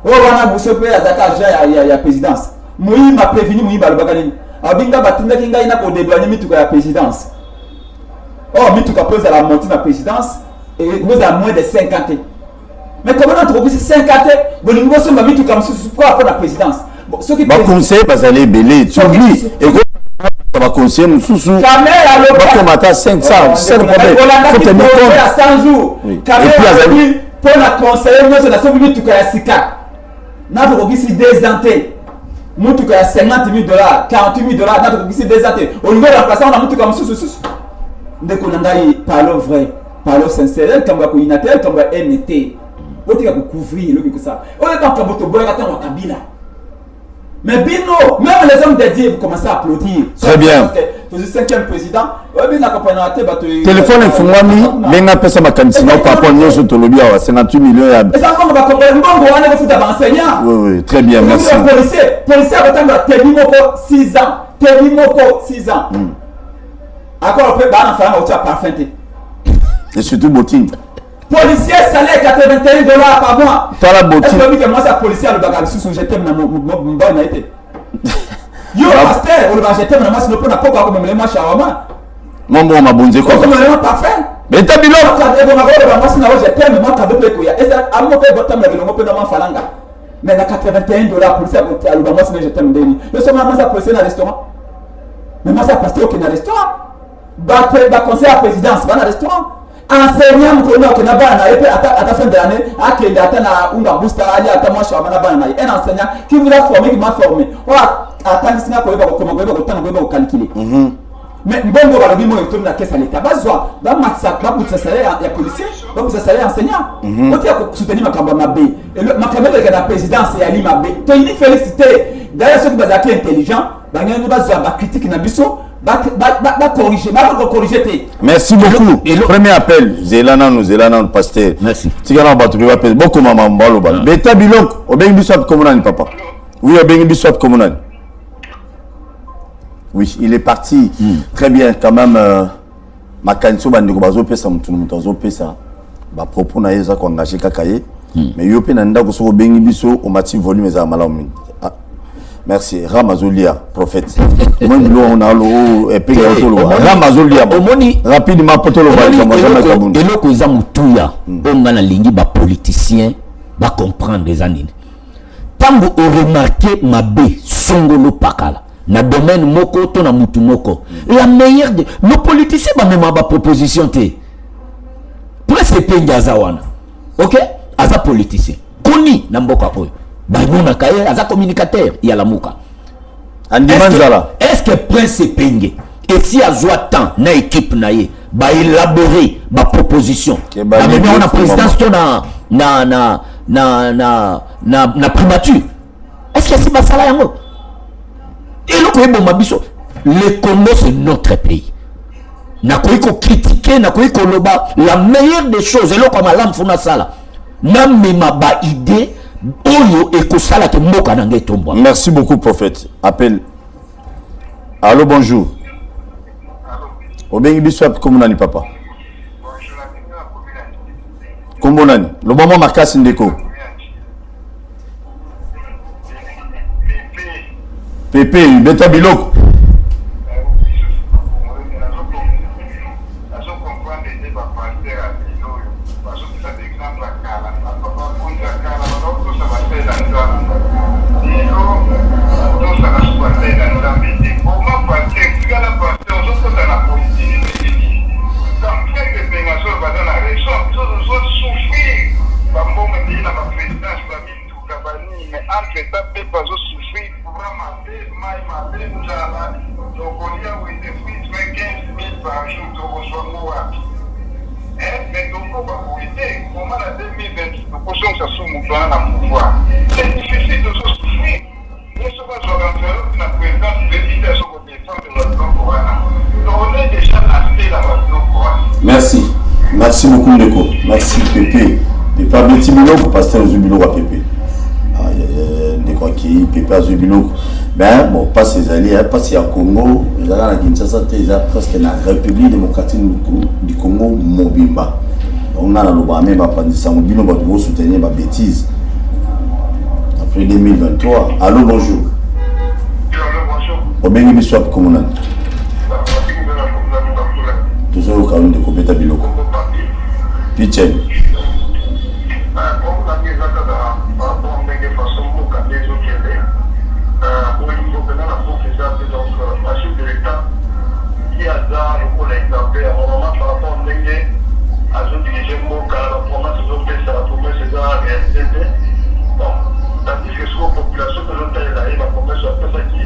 Oh, on a bossé pour la présidence. Mouima prévenu Mouima le Bakalini. Abinga Batinda Kinga ina pour dédouaner Mituka la présidence. Oh, Mituka pose à la moitié de la présidence et vous avez moins de 50 ans. Mais comment on trouve que c'est 50 ans? Vous ne pouvez pas Mituka pourquoi après la présidence? Bon, conseil parce qu'elle est belle. Tu oublies. Et va conseiller Moussou. Kamel Bako Mata 500, c'est le problème. Faut tenir compte. À 100 jours. Kamel a dit pour la conseiller, nous sommes la seule qui a 6 cas. Nous avons ici des antennes. Nous avons 50 000 $, 48 000 $. Nous avons ici des antennes. Au niveau de la place, on a mis comme sous. Dès qu'on a parlé vrai, parlé sincère, comme on a dit, comme on a NT. On a couvrir le ça. On a dit qu'on a Kabila. Mais Bino, même les hommes dédiés, vous commencez à applaudir. Très bien. Le 5e président, téléphone est fumami, lenga pesa makanisi na papa nyoso tolobi awa 58 millions ya. Et ça comme va comprendre mbongo wana ko futa ba enseignant. Oui, très bien, merci. Policier atanga Tebimoko 6 ans. Tebimoko 6 ans. Encore après ba na fala au parfum. Et surtout Botin. Policier salaire $81 par mois. Tala Botin. Est-ce que moi ça policier le bagarre sous j'étais na mon na été. Yo pasteur, on va jeter na masse no pona poko comme le match awama. Mambo mabonze ko. Comme le parfum. Mais tabilo. Quand on va voir la masse na jeter mais moi cadeau pe ya. Et ça amo pe botam le ngo pe na falanga. Mais na $81 policier à le masse na jeter ndeni. Le sommet masse policier na restaurant. Mais masse pasteur qui na restaurant. Ba conseiller à présidence ba na restaurant. Enseignant qui n'a pas à la fin de l'année, à qui a un booster à la moche à Manabana. Un enseignant qui vous a formé, qui m'a formé. Voilà, attends, c'est un peu comme vous calculer. Mais bon, on va le dire, on tourne la caisse à l'État. Bazoua, va pour salaire, il y a policier, va pour salaire enseignant. On tient à soutenir ma campagne Mabé. Et ma campagne de la présidence est Ali Mabé. Tu as une félicité. D'ailleurs, ceux qui sont intelligents, ils vont critiquer Nabiso. Merci beaucoup. Premier appel, Zelana, pasteur. Merci. Tigana Batouba, beaucoup maman Baloba. Beta Bilok, Obeng Bissop Komunani, papa. Oui, Obeng Bissop Komunani. Oui, il est parti. Très bien, quand même. Ma canso bandiko bazo pesa mutu mutazo pesa. Ba propos na yeza ko engagé kakaye. Mais yo pe nanda ko so Obeng Bisso au mati volume za malamu. Merci. Ramazolia, prophète. On a le Ramazolia. Rapidement, potolo et le cause mutuya, on a la ligne ba politicien, va comprendre les années. Tant vous remarquez ma bé, songolo pakala. Na domaine moko, to na mutu moko. La meilleure de nos politiciens, ba même ba proposition te. Presque pengazawana. Ok? Aza politicien. Koni na mboka oyo. Baimona kaye aza communicateur ya la muka. Est-ce que Prince Penge et si a zoa temps na équipe na ye ba élaborer ba proposition ba même on a présidence to na primature. Est-ce que c'est ba sala yango? Et le ko bon biso le Congo c'est notre pays. Na ko critiquer na ko loba la meilleure des choses et le comme la mfuna sala. Na mema ba idée. Merci beaucoup, prophète. Appel. Allô, bonjour. Obengi Bissop, comment nani papa? Comment nani? Le moment marqué Sindeko. Pépé, Beta Biloko. Merci. Merci beaucoup, Ndeko. Merci, Pépé. Pépé a petit biloko, pasteur Zubiloko à Pépé. Ndeko qui Pépé a Zubiloko. Ben, bon, pas ces alliés, pas si à Congo, ils allaient à Kinshasa, ils allaient presque dans la République démocratique du Congo, Mobimba. On a le bas même à Pandissa Mobile, on va soutenir ma bêtise. Après 2023. Allô, bonjour. Obengi Bissop, comment on a? Toujours au cas de Kopeta Biloko. Pichen. Au niveau de la qui a ça pour l'exemple, normalement par rapport à l'Église, à ceux qui dirigent beaucoup, la promesse de l'autre, c'est la promesse de la réalité. Bon, tandis que sur la population de l'autre, la promesse de ça qui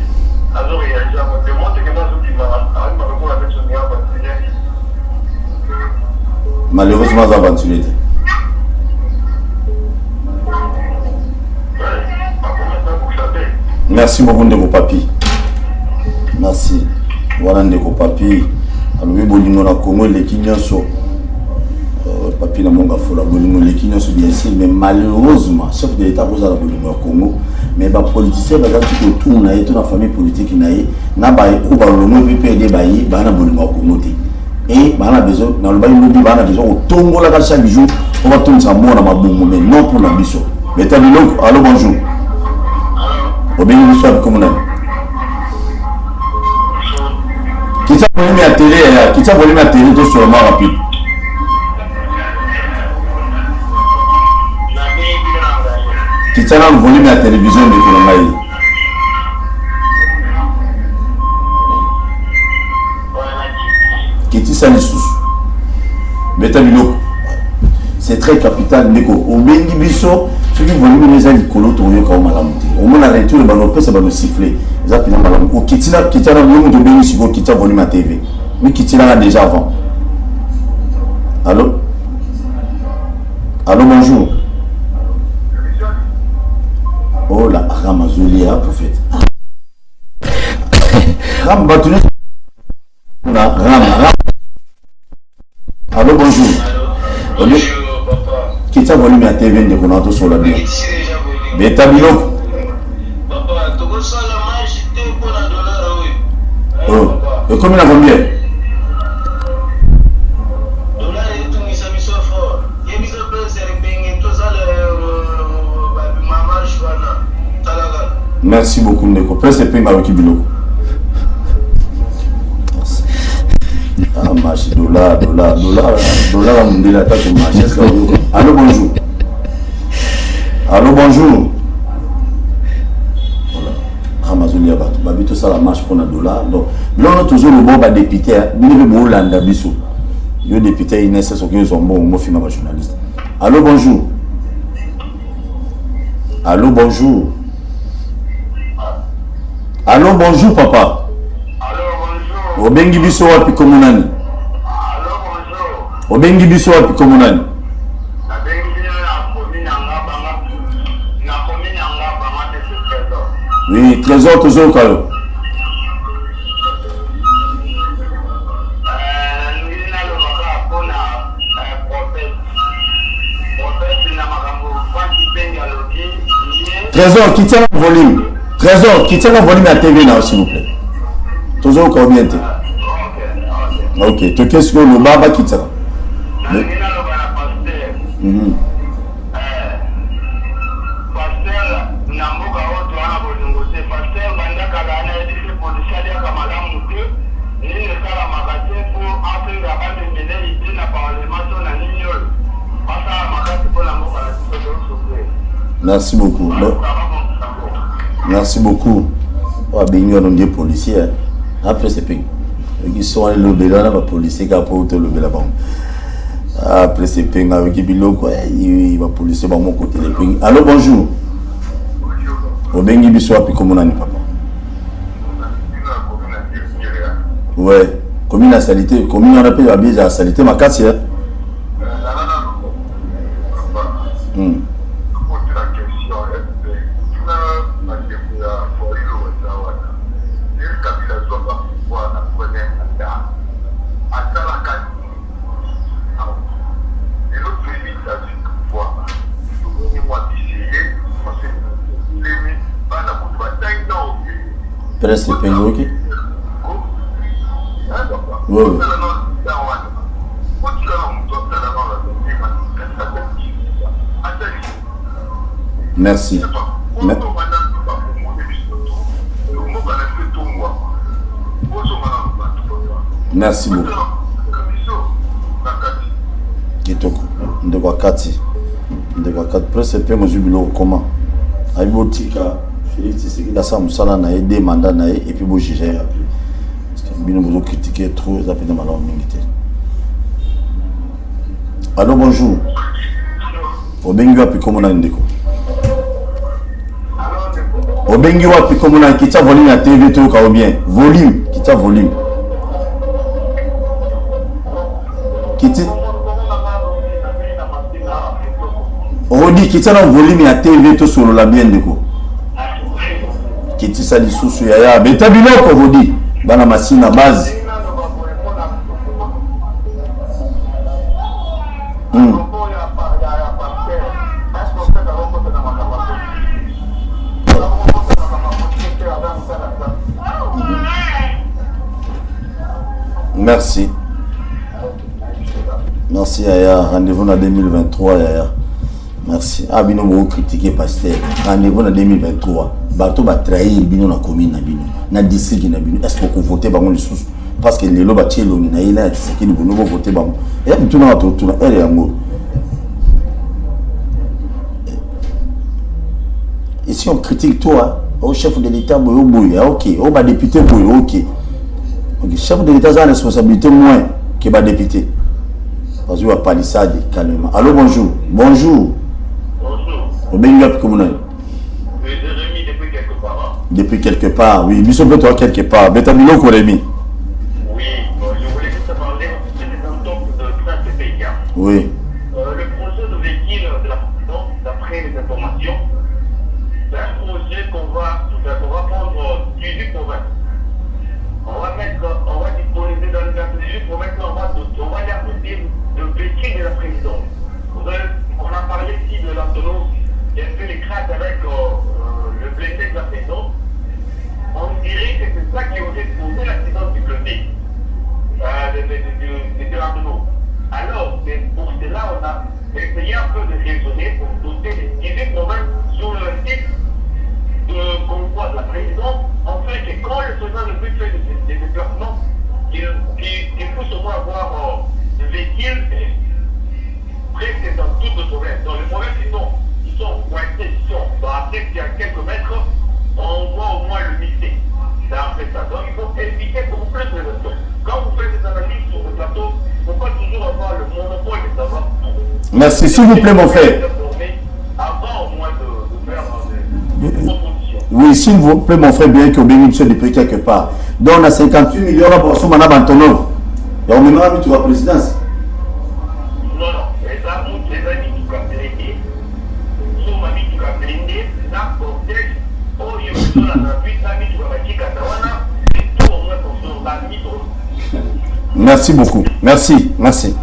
a réalisé, on demande que dans ce qui va arriver à la avec son gars, malheureusement ça aventuré. Merci beaucoup Ndeko Papi. Merci. Voilà Ndeko Papi. Alors oui bolingo na Congo les Kinyoso. Papi na monga fola bolingo les Kinyoso bien sûr mais malheureusement chef de l'état posa la bolingo na Congo mais ba politicien ba gati ko tourna et toute la famille politique na ba ko ba lo mo PPD ba yi ba na bolingo na Congo te. Et ba na besoin na lo ba yi ba na besoin au tongo la chaque jour on va tourner ça mona mabongo mais non pour la mission. Mais Tabilok, allô bonjour. Au bien du soir comme on a. Qui t'a volé à télé, tout sur le moins rapide. Qui t'a volé à la télévision de Colombaï. Qui t'a sali sous. Betamilo. C'est très capital, Neko. Au Bengi Bisso, ceux qui veulent les alliés colo tourner comme malamuté. Au moins, la retour, le ballon, ça va nous siffler. Exactement, madame. Au Kitina, le monde de Bengi, si vous quittez volume à TV. Mais Kitina déjà avant. Allô? Allô, bonjour. Oh là, Ramazoli, hein, prophète. Ram, Batouni. Ram. Allô, bonjour. Allô? Qui t'a volume à TV de Konato sur la bière. Beta Bilok. Oh, et combien à combien? Merci beaucoup, Ndeko. Presse et paye avec Bilok. Ah, marché, dollar, on dit l'attaque au marché. Allô, bonjour. Allô, bonjour. Voilà. Ramazoli Abatou. Babi, tout ça, la marche pour un dollar. Donc, là, on a toujours le bon député. Il y a le bon Landabissou. Il y a le député, il y a ce qu'ils sont bons, moi, film journaliste. Allô, bonjour. Allô, bonjour. Allô, bonjour, papa. Obengi biso wapi komunani? Obengi biso wapi komunani? Oui, trésor toujours kalo. Trésor, qui tient le volume. Trésor, qui tient le volume à TV là, s'il vous plaît. Toujours combien de ok, tu qu'est-ce que le baba qui t'a? Merci beaucoup. Merci beaucoup. Oh, bien, on dit policier. Après, c'est ping. Ils sont allés le béla, la policier qui a porté le béla. Après, c'est ping avec Bilo, quoi. Il va policier par mon côté. Les ping. Allô, bonjour. Au Bengi Bissou, puis comment on a papa? Ouais. Commune à salité. Commune on appelle la bise à salité, ma casse, hein? Presse le peigne, ok? Oui, oui. Merci. Merci beaucoup. Kitoko. Ndeko Kati. Presse le peigne, Jubilo, comment? Aïbotika. Félix Tshisekedi a ça musala na aidé mandat na et puis beau juger après parce que bino vous critiquer trop ça peut mal mingité. Allô bonjour. Obengi wapi komo na ndeko? Obengi wapi komo na kitcha volume ya TV to ka bien. Volume, kitcha volume. Kiti Rodi kitcha na volume ya TV to solo la bien ndeko. Kiti sa lisusu ya beta biloko Rodi bana masina base. Merci. Merci Yaya. Rendez-vous en 2023 Yaya. Merci. Ah bino vous critiquer pasteur. Rendez-vous en 2023. Bato ba trahir bino na commune na bino. Na district na bino. Est-ce que vous votez bango les sous parce que les loba tielo ni na ila c'est que vous no voter bango. Et tout na tout na elle yango. Ici on critique toi au chef de l'État boyo boyo. OK, au ba député boyo OK. Le chef de l'État a une responsabilité moins que les députés. Parce qu'il va pas dire ça calmement. Allô, bonjour. Bonjour. Bonjour. Obenga Pikomunai. Jérémy depuis quelque part. Depuis quelque part, oui. Bisous pour toi quelque part. Betamilo Koremi. Oui, je voulais juste te parler d'un top de Prince-Pédia. Oui. Le projet de véhicule de la présidence, d'après les informations, c'est un projet qu'on va prendre 18 provinces. On va disponibiliser dans les 18 provinces, on va leur doter de véhicules de la présidence. On a parlé ici de l'autonome, il y a fait les craintes avec le blindé de la présidence. On dirait que c'est ça qui aurait causé l'accident du blindé de l'autonome. Alors, pour cela, on a essayé un peu de raisonner pour doter les 18 provinces sur le site de convoi de la présidence, en fait que quand le président ne peut faire des déplacements, qu'il faut seulement avoir des véhicules presque dans toutes les provinces. Dans les provinces qui sont coincées, qui sont à quelques mètres, on voit au moins le lycée. C'est un peu ça. Donc il faut éviter beaucoup plus de choses. Quand vous faites des analyses sur le plateau, il ne faut pas toujours avoir le monopole de savoir tout. Merci, s'il vous plaît, mon frère. Avant au moins de faire des propositions. Oui, s'il vous plaît, mon frère, bien que Obengi soit depuis quelque part. Donc, on a 58 millions là pour Soumana Bantonov. Et on met même la présidence. Non, les amis qui ont blindé, Soumani qui ont blindé, la cortège, au lieu de la gratuite, l'ami qui va dire Katawana, et tout au moins pour son ami. Merci beaucoup. Merci. Merci.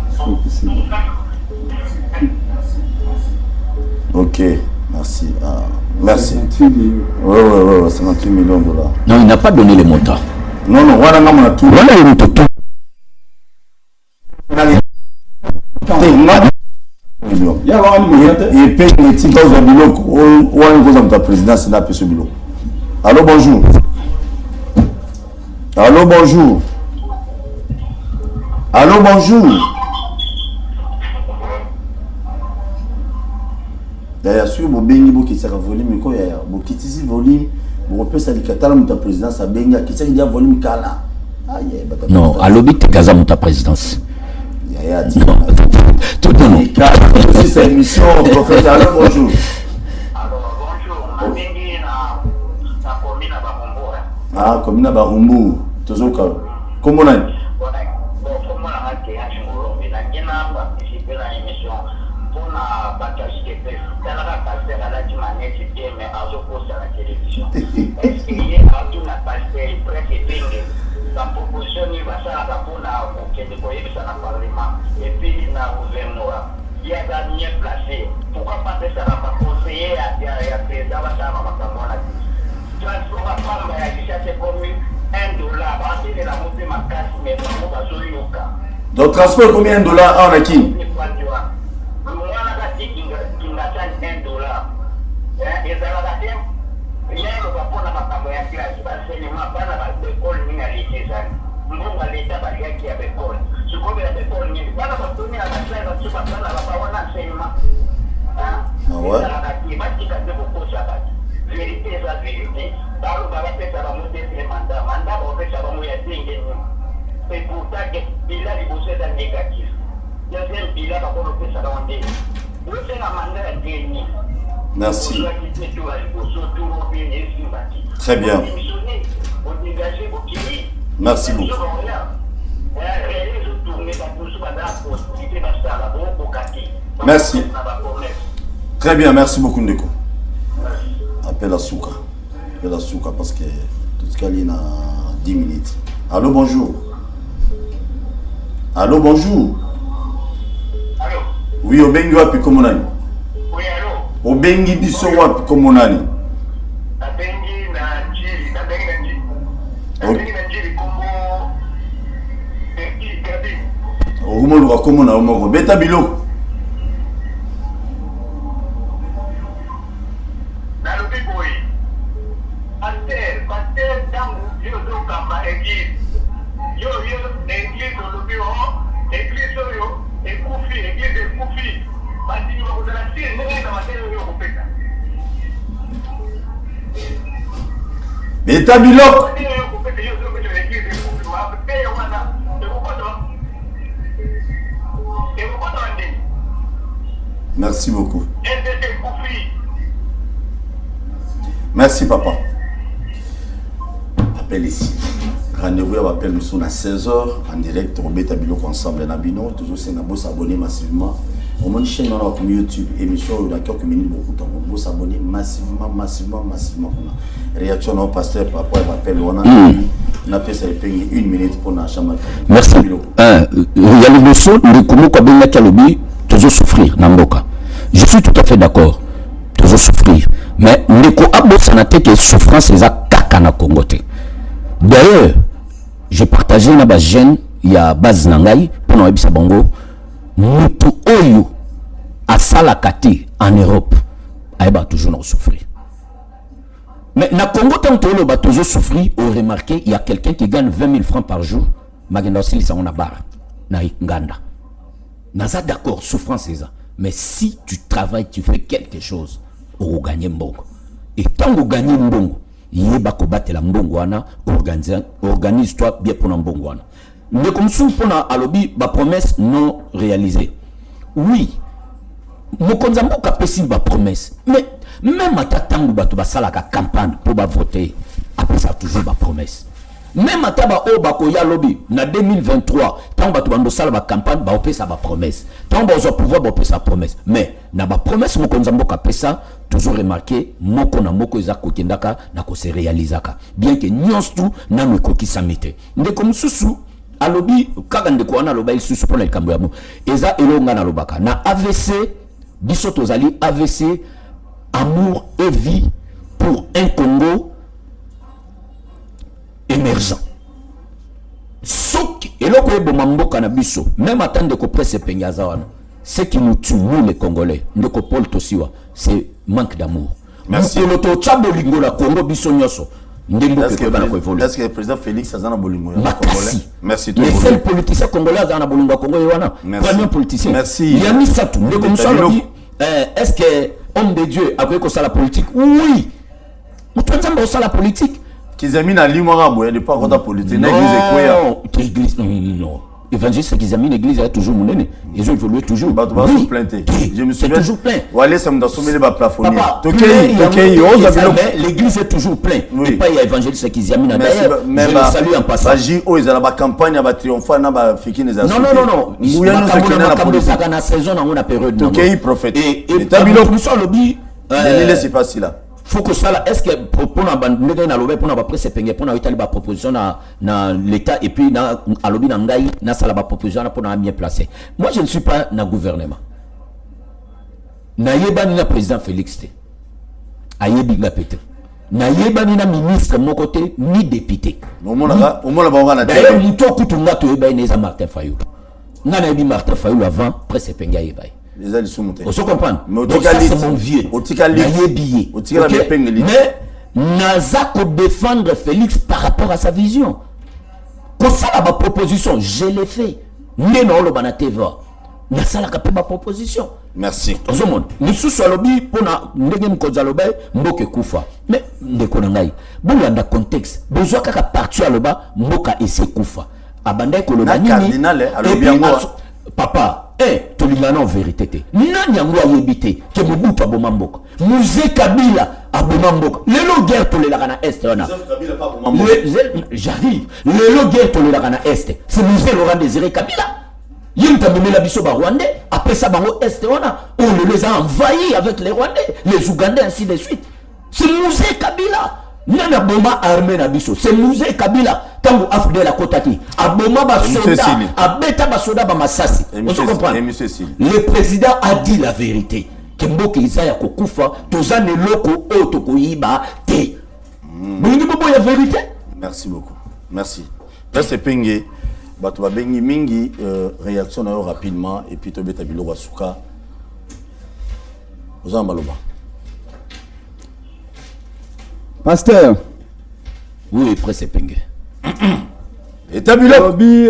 Ok. Merci. Ah, merci. 58 millions. Oui, 58 millions de dollars. Non, il n'a pas donné les montants. Non, on a tout. Voilà le montant. Il paye les titres dans un biloko. Ou un gros de la présidence, c'est là ce biloko. Allô, bonjour. Allô, bonjour. Allô, bonjour. D'ailleurs, sur le bengi qui sera volume, il y a un volume. Vous pouvez dire que la présidence a bengi qui sera un volume kala. Non, à l'obit Gaza ta présidence. Non, tout le monde. C'est cette émission, professeur. Alors, bonjour. Alors, bonjour. On a bengi na commune à Barumbu. Ah, commune à Barumbu. Toujours comment on a? Bon, comment on a été à Chimoro, mais on a participé à l'émission. Pour la bataille qui était dans la passer à la manette mais à l'opposé à la télévision. Est-ce qu'il y a un passer presque dingue? La proposition il va faire la pour la ça na parlement et puis na gouvernement. Il y a dernier placé. Pourquoi pas ça va conseiller à président va ça va pas la transport à femme ya c'est comme $1 parce que la montée ma casse mais pas va zoyoka. Donc transport combien $1 en aki? Merci. Très bien. Merci beaucoup. Merci. Très bien, merci beaucoup Ndeko. Appelle à Souka. Appelle à Souka parce que tout ce qu'il y a 10 minutes. Allô, bonjour. Allô, bonjour. Allô. Oui, Obengi wapi komonani. Oui, allô. Obengi biso wapi komonani. Nabengi na Njiri, nabengi na Njiri kombo Gabi. Orumo luka komona omoko. Beta biloko. Beta biloko. Merci beaucoup. Merci papa. Appelle ici. Rendez-vous à l'appel nous à 16h en direct au Beta Biloko ensemble Nabino. Toujours c'est un beau s'abonner massivement. On m'a chaîne dans YouTube émission il y a quelques minutes beaucoup de temps. On s'abonner massivement. Réaction au pasteur par rapport à l'appel on a fait ça une minute pour la chambre. Merci. Il y a le leçon de comment Kabila Kalobi toujours souffrir Namboka. Je suis tout à fait d'accord. Toujours souffrir. Mais Neko Abo Sanate que souffrance est à Kakana Kongote. D'ailleurs, j'ai partagé na gêne il y a base nangai pour nous ebisa bango mutu oyo asala kati en Europe aiba toujours non souffrir. Mais na Congo tant que ba toujours souffrir, on remarqué il y a quelqu'un qui gagne 20 000 francs par jour, magenda aussi ça on a barre na Nganda. Naza d'accord souffrance c'est ça. Mais si tu travailles, tu fais quelque chose, on va gagner mbongo. Et tant que gagner mbongo, yeba ko batela mbongo wana organise-toi bien pour mbongo wana. Mais comme si pour alobi ba promesse non réalisée. Oui. Mokonza mboka pesi ba promesse. Mais même à tangu bato basala ka campagne pour ba voter, après ça toujours ba promesse. Même à taba o bako ya lobby na 2023 tant bato bando sala ba campagne ba opesa ba promesse. Tant ba zo pouvoir ba opesa promesse. Mais na ba promesse mokonza mboka pesa toujours remarqué moko na moko eza kokendaka na ko se réalisaka. Bien que nyons tout na me kokisa mite. Ndeko mususu alobi kaka ndeko wana loba il susu pour le kambo yamo. Eza elonga na lobaka. Na AVC biso tozali AVC amour et vie pour un Congo émergent. Soki eloko eboma mboka na biso même attendre ko presse pengaza wana. Ce qui nous tue nous les Congolais ndeko Paul Tosiwa c'est manque d'amour. Merci. Mukoloto chabo lingo la Congo biso nyoso. Est-ce que le président Félix Azana Bolingo Makasi. Merci tout le monde. Les seuls politiciens congolais Azana Bolingo Congo wana. Premier politicien. Merci. Il y a mis ça tout. Ndeko Musalobi est-ce que homme de Dieu a que ça la politique? Oui. Mutuanzamba ça la politique. Kizami na limwa boya de pas contre politique na église quoi. Non. Évangéliste qu'ils amènent l'église est toujours mon aîné. Ils ont évolué toujours. Oui. Je me souviens toujours plein. Voilà, ça me donne sommet les plafonniers. L'église est toujours plein. Et pas il y a évangéliste qu'ils amènent d'ailleurs. Je le salue en passant. Agi oh ils ont la campagne à triompher na ba fiki les Non. Mouya nous na saison na on période. OK, prophète. Et tabilo nous sur lobby. C'est pas si là. Faut que ça là est-ce que pour na bandeka na lobe pour na ba presse pengue pour na itali ba proposition na l'état et puis na alobi na ngai na sala ba proposition pour na bien placé. Moi je ne suis pas na gouvernement. Na yeba ni na président Félix T. Ayebi nga pété. Na yeba ni na ministre mon côté ni député. Au moins là ba na d'ailleurs muto kutunga to yeba ni za Martin Fayulu. Nga na yebi Martin Fayulu avant presse pengue yeba. Les ailes sont montées. On se comprend. Donc ça c'est mon vieux. Mais Nazako défendre Félix par rapport à sa vision. Quand ça la proposition, je l'ai fait. Mais non le banateva. Na ça la ma proposition. Merci. Dans ce monde, nous sommes lobby pour na ndenge mkozaloba mboke kufa. Mais ndeko ngai. Bon dans contexte, besoin kaka partir loba mboka ese kufa. Abandai ko loba nini. Cardinal alobi yango. Papa, tu na non vérité. Nani yango ayebite ke Mobutu aboma mboka. Musée Kabila aboma mboka. Lelo guerre tolelaka na est wana. J'arrive. Lelo guerre tolelaka na est. C'est musée Laurent Désiré Kabila. Yimta memela biso ba Rwandais, après ça bango est wana, on les a envahis avec les Rwandais, les Ougandais ainsi de suite. C'est musée Kabila. Nana bomba armée na biso. C'est musée Kabila. Tango Afrique de la Kotati. Aboma ba soda, abeta ba soda ba masasi. On se comprend. Le président a dit la vérité. Kemboke Isaya kokufa, tozane loko otokoyiba te. Bongi bobo ya vérité. Merci beaucoup. Merci. Là c'est Penge. Bato babengi mingi réaction na yo rapidement et puis tobeta biloko suka. Oza maloba. Pasteur. Oui, presse Penge. Et tabula. Obi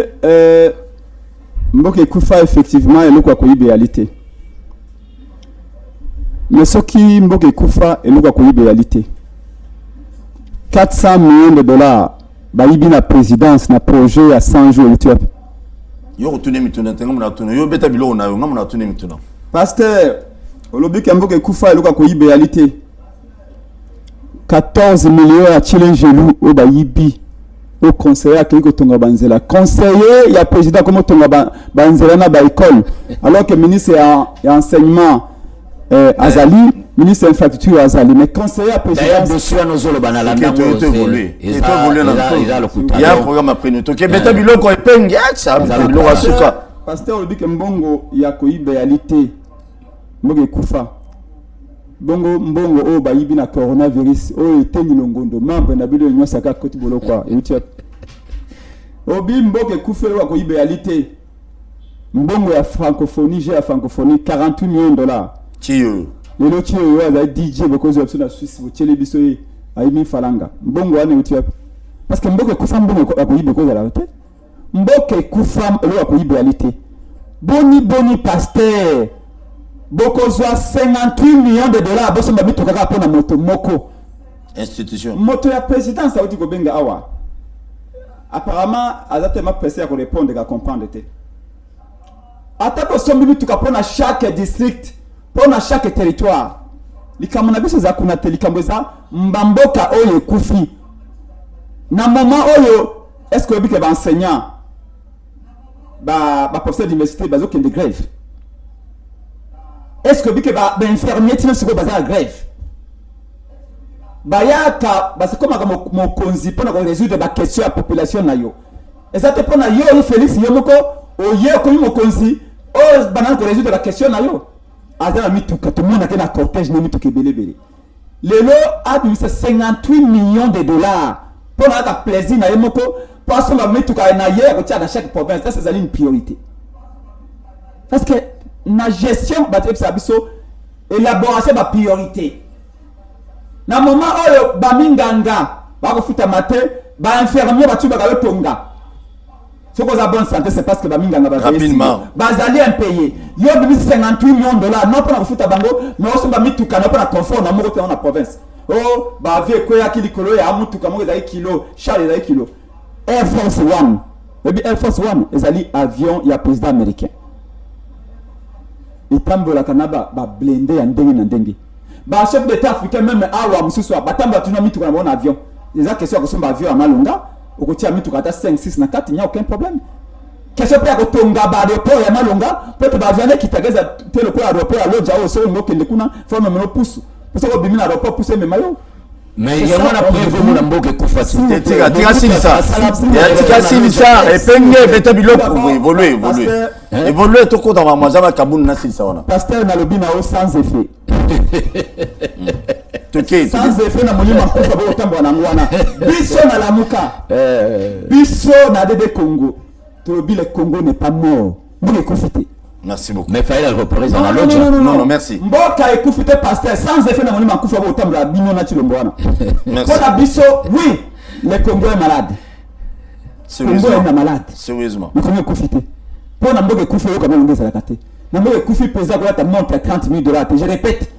mboke kufa effectivement et lokwa koyibe réalité. Mais ce qui mboke kufa et lokwa koyibe réalité. 400 millions de dollars bayibi na présidence na projet à 100 jours Ethiopie. Yo retourner mituna tenga mona tuna yo beta biloko na yo nga mona retourner mituna. Pasteur, olobi mboke kufa et lokwa koyibe réalité. 14 millions à Chilengelou au bayibi. Au conseiller à Kéliko Tonga Banzela. Conseiller, il y a président comme Tonga Banzela na ba école. Alors que ministre et enseignement Azali, ministre infrastructure Azali, mais conseiller à président. D'ailleurs, monsieur Nozolo Banalanda, il y a un programme après nous. Ok, beta biloko epenge ça, biloko asuka. Pasteur Olbike Mbongo, il y a koyi réalité. Mbongo kufa. Bongo mbongo o bayibi na coronavirus o etengi longondo membre na bilo nyo saka koti bolo kwa Ethiopie. Obi mboke kufelo wa koyibe réalité. Mbongo ya francophonie, j'ai la francophonie 48 millions de dollars. Tiyo. Lelo tiyo yo za DJ because of na Suisse bo tele biso yi ayimi falanga. Mbongo wane Ethiopie. Parce que mboke kufa mbongo ko koyibe ko za la tête. Mboke kufa lo wa koyibe réalité. Boni pasteur. Bokozwa 58 millions de dollars boso mbabi tokaka pona moto moko institution moto ya présidence a uti ko benga awa apparemment azate ma pressé à répondre à comprendre te ata boso mbibi tukapona chaque district pona chaque territoire likamona biso za kuna te likambo za mbamboka oyo kufi na moment oyo est-ce que bike ba enseignant ba professeur d'université bazo kende grève. Est-ce que bike ba infirmier tino siko baza grève bayaka basi comme mo konzi pona ko résoudre ba question à population na yo ezate pona yo Félix Yomoko oye ko mo konzi o banana ko résoudre la question na yo azana mituka tout le monde a na cortège na mituka belebele lelo a dû 58 millions de dollars pona ka plaisir na Yomoko parce que mituka na ye ko tia dans chaque province ça c'est une priorité parce que na gestion batepsa biso élaboration ba priorité na moment oyo ba minganga ba ko futa matin ba infirmier ba tuba ka tonga soko za bonne santé c'est parce que ba minganga ba rapidement bazali impayé yo bibi 58 millions de dollars non pour futa bango mais aussi ba mituka na pour la confort na moko na province oh ba vie ko ya kilikolo ya mutuka mo za kilo charge za kilo Air Force One bibi Air Force One ezali avion ya président américain et tambola kanaba ba blindé ya ndenge na ndenge ba chef d'état africain même awa mususu ba tamba tuna mitu kana bon avion les a question ko somba avion à Malonga ko tia mitu kata 5 6 na 4 il n'y a aucun problème question pour ko tonga ba aéroport ya Malonga peut ba avion qui tagaza tele ko aéroport à l'autre jao so ngo kende kuna forme meno pousse parce que bimina aéroport pousser mais mayo mais il y a una prévu na mboke kufa tika silisa et penge beta biloko évoluer évoluer to ko dans mazama kabun na silisa wana pasteur na lobina au sans effet toke sans effet na molima kufa bo tambo na ngwana biso na lamuka biso na dede Congo to bi le Congo n'est pas mort mbongo kufite. Merci beaucoup. Mais Faïla représente la loge. Non, merci. Mboka ekufite pasteur sans effet na molima kufa bo tambo la bino na chilombo wana. Merci. Pour la biso, oui, le Congo est malade. Sérieusement. Congo est malade. Sérieusement. Mais comment kufite? Pour na mboka kufa yo quand même ngeza la kate. Na mboka kufi président ko ta monte à 30 000 $. Je répète.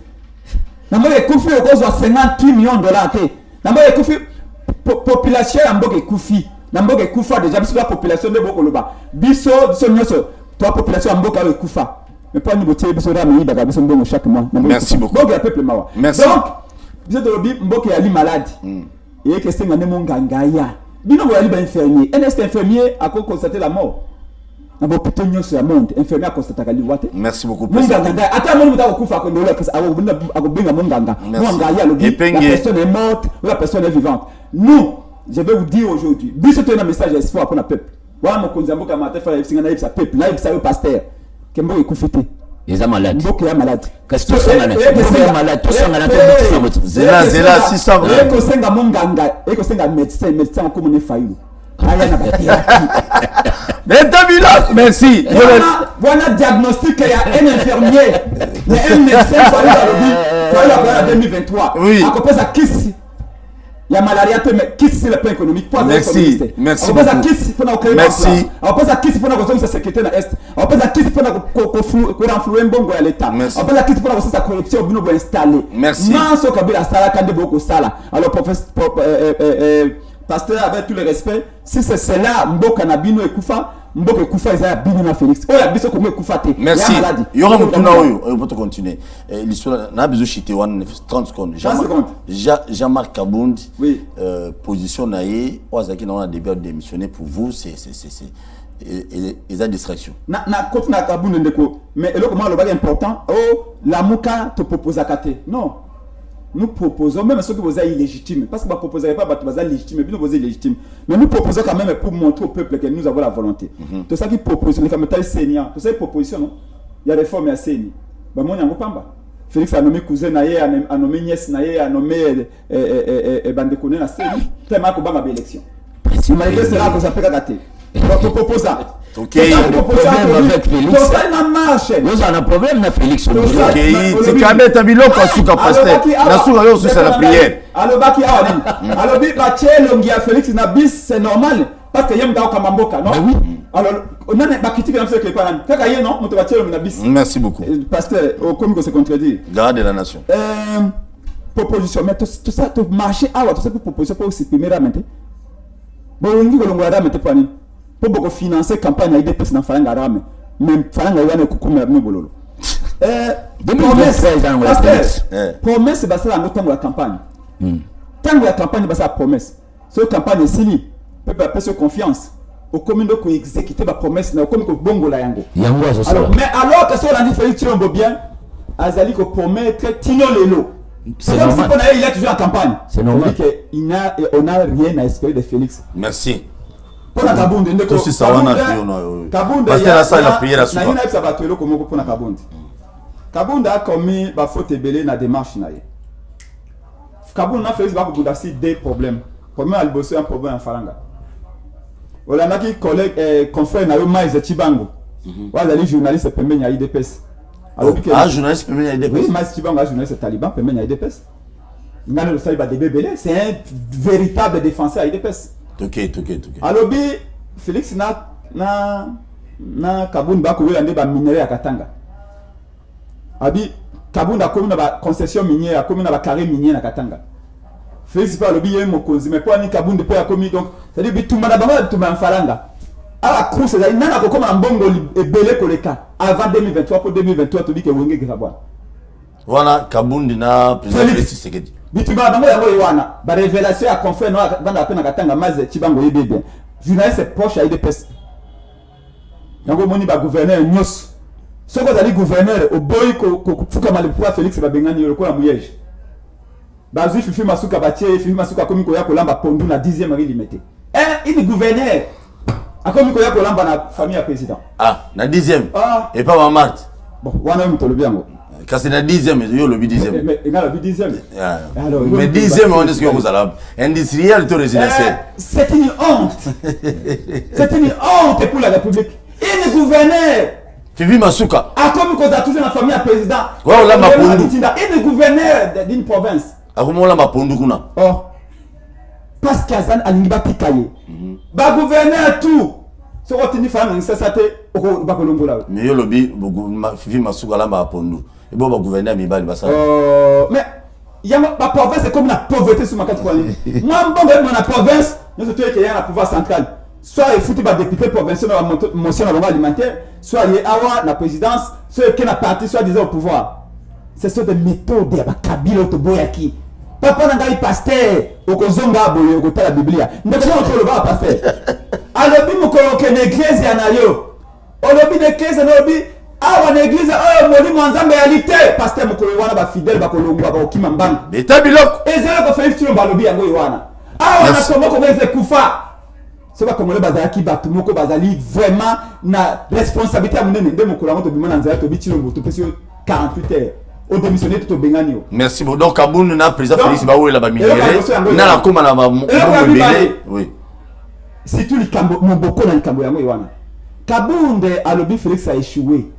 Na mboka kufi yo ko 58 millions de dollars te. Na mboka kufi population ya mboka kufi. Na mboka kufa déjà biso la population de boko loba. Biso nyoso, toi population ya mboka yo kufa. mais pas nous botier biso ra mi daga biso mbongo chaque mois. Merci beaucoup. Donc le peuple mawa. Merci. Donc biso de lobi mboke ali malade. Et que c'est ngane monganga ya. Bino bo ali ba infirmier. Un infirmier a constaté la mort. Na bo puto nyonso ya monde infirmier a constaté kali wate. Merci beaucoup. Monganga ata moni mutako kufa ko ndolo ka ako binga monganga. Monganga ya lobi la personne est morte ou la personne est vivante. Nous, je vais vous dire aujourd'hui, biso to na message espoir pour le peuple. Wa mo konza mboka mate fa yipsinga na yipsa peuple, la yipsa yo pasteur. Kembo ekufite. Ils sont malades. Mboka ya malade. Qu'est-ce que c'est malade? Mboka ya malade, tout ça malade, tout ça. Zela 600. Eko senga monganga, eko senga médecin comme ne faillu. Aya na Merci. Voilà diagnostic il y a un infirmier, il y a un médecin faillu en 2023. Oui. À cause de qui il y a malaria, mais qui c'est le plan économique? Merci. Merci beaucoup. Merci. On pense à qui c'est pour la sécurité dans l'Est. On pense à qui c'est pour la renflouer bongo à l'État. On pense à qui c'est pour la corruption au bout installé. Merci. Non, ce Kabila Sala Kande Boko Sala. Alors, pasteur, avec tout le respect, si c'est cela, Mboka Nabino et Koufa, Mboka Koufa, ils ont Bino na Félix. Oh, la biso comme Koufa te. Merci. Il y aura un on peut continuer. L'histoire, on a besoin de chiter 30 secondes. Jean-Marc Kabound, oui. Position naïe, Oazaki, on a démissionné pour vous, c'est la distraction. Na continue à Kabound ndeko, mais le comment le bagage important, oh, la Mouka te propose à Kate. Non. Nous proposons, même ceux qui vous êtes illégitimes, parce que vous ne proposez pas que vous êtes légitime, mais vous êtes illégitime. Mais nous proposons quand même pour montrer au peuple que nous avons la volonté. Tout ça qui propose, les femmes taillent saignant, tout ça qui proposition, non? Il y a des formes à saigner. Ben moi, il y a un pamba. Félix a nommé cousin, a nommé nièce, a nommé Bandekone, a saigné. Tellement qu'on va ma élection. Malgré cela, vous avez gâté. Votre proposant. Ok, le problème avec Félix. Nous avons un problème avec Félix. Ok, c'est quand même un bilot qu'on souka pasteur. La souka yo c'est la prière. Alors baki awani. Alors bi bache longi à Félix na bis c'est normal parce que yem dawo kamamboka non? Oui. Alors on a pas critiqué dans ce que pas nan. Kaka yé non, on te bache longi na bis. Merci beaucoup. Pasteur, au comme que se contredire. Garde de la nation. Proposition mais tout ça tout marché tout ça pour proposition pour supprimer la maintenant. Bon on dit que l'on va mettre pas ni. Pour beaucoup financer campagne avec des personnes dans Faranga Rame, même Faranga Yana Koukouma Bololo. Promesse, c'est basé dans le temps de la campagne. Tant que la campagne est basée sur la promesse, cette campagne est signée, peuple a fait confiance. Au commun de exécuter la promesse, au commun de Bongo la Yango. Alors, mais alors que ça, on a dit Félix Tchilombo bien, Azali ko promettre Tino Lelo. C'est comme si il est toujours en campagne. C'est normal. On n'a rien à espérer de Félix. Merci. Pour la Kabound, tout si ça on a fait Kabound parce que la salle a prié la soupe. Na ina ça va tuelo comme pour la Kabound. Kabound a commis ba faute belé na démarche na ye. Kabound na fait ba ko bundasi des problèmes. Problème al bosser un problème en Faranga. Wala naki collègue confrère na yo mais Chibango. Wala les journalistes pembenya IDPS. Ah journaliste pembenya IDPS. Oui, mais Chibango journaliste taliban pembenya IDPS. Ngana le saliba de belé, c'est un véritable défenseur IDPS. Ok. Alors, Félix na Kabound ba ko wela ndeba minerai ya Katanga. Abi Kabound a commis na concession minière, a commis na carré minier na Katanga. Félix pa lobi yé mokonzi mais pour ni Kabound po ya commis donc c'est dire bituma na bango bituma en Falanga. Ala course za nana ko comme mbongo ebele koleka avant 2023 pour 2023 to bi ke wonge grabwa. Voilà Kabound na président Tshisekedi. Bituma bango yango yiwana ba révélation ya confrère no banda pena Katanga maze Chibango yebe bien. Journaliste proche à IDPS. Yango moni ba gouverneur nyos. Soko zali gouverneur au boy ko fuka malipua Félix Babengani le ko la muyege. Bazu fifi masuka batie fifi masuka komi ko ya kolamba pondu na 10e limité. Il gouverneur a komi ko ya kolamba na famille ya président. Ah, na 10e. Et pas Marthe. Bon, wana mtolobi yango. Kasi na 10e, yo lobi 10e. Mais il a lobi 10e. Alors, mais 10e on est ce que vous allez. Industriel to résidentiel. C'est une honte. C'est une honte pour la République. Il gouverneur Fifi Masuka. a comme qu'on a toujours la famille à président. Ouais, on l'a ma pondu. Il est gouverneur d'une province. A comment on l'a ma pondu kuna? Oh. Parce qu'Azan a l'imba pikaye. Ba gouverneur tout. Ce qu'on tient faire, c'est ça au Bakolongo là. Mais yo lobby, Fifi Masuka l'a ma pondu. Et bon, ba gouverneur mi bali basa. Mais il y a ma province c'est comme la pauvreté sur ma 4 années. Moi bon dans la province, nous sommes qu'il y a un pouvoir central. Soit il faut que député provincial dans la motion alimentaire, soit il y a la présidence, ceux qui n'ont parti soi-disant au pouvoir. Ce sont des méthodes ya bakabila otoboyaki. Papa nangai pasteur okozonga boye okota la Biblia. Ndeko ko le ba pasteur. Alobi mukolo ke l'église ya nayo. Olobi l'église olobi awa na église molimo nzambe ya lité pasteur mukolo wana ba fidèle ba kolongwa ba okima mbanga. Beta biloko. Ezela ko Félix Tshilombo alobi yango wana. Awa na tomoko beze kufa. C'est pas comme le bazaki batu moko bazali vraiment na responsabilité à munene nde mukolo ngo to bimana nzala to Tshilombo to pesi 48 heures. Au démissionné tout au Bengani. Merci beaucoup. Donc Kaboun n'a président Félix Baou et la Bamilere. N'a la comme la oui. C'est tout le Kambo mon boko na Kambo yango wana. Kabounde a lobby Félix a échoué.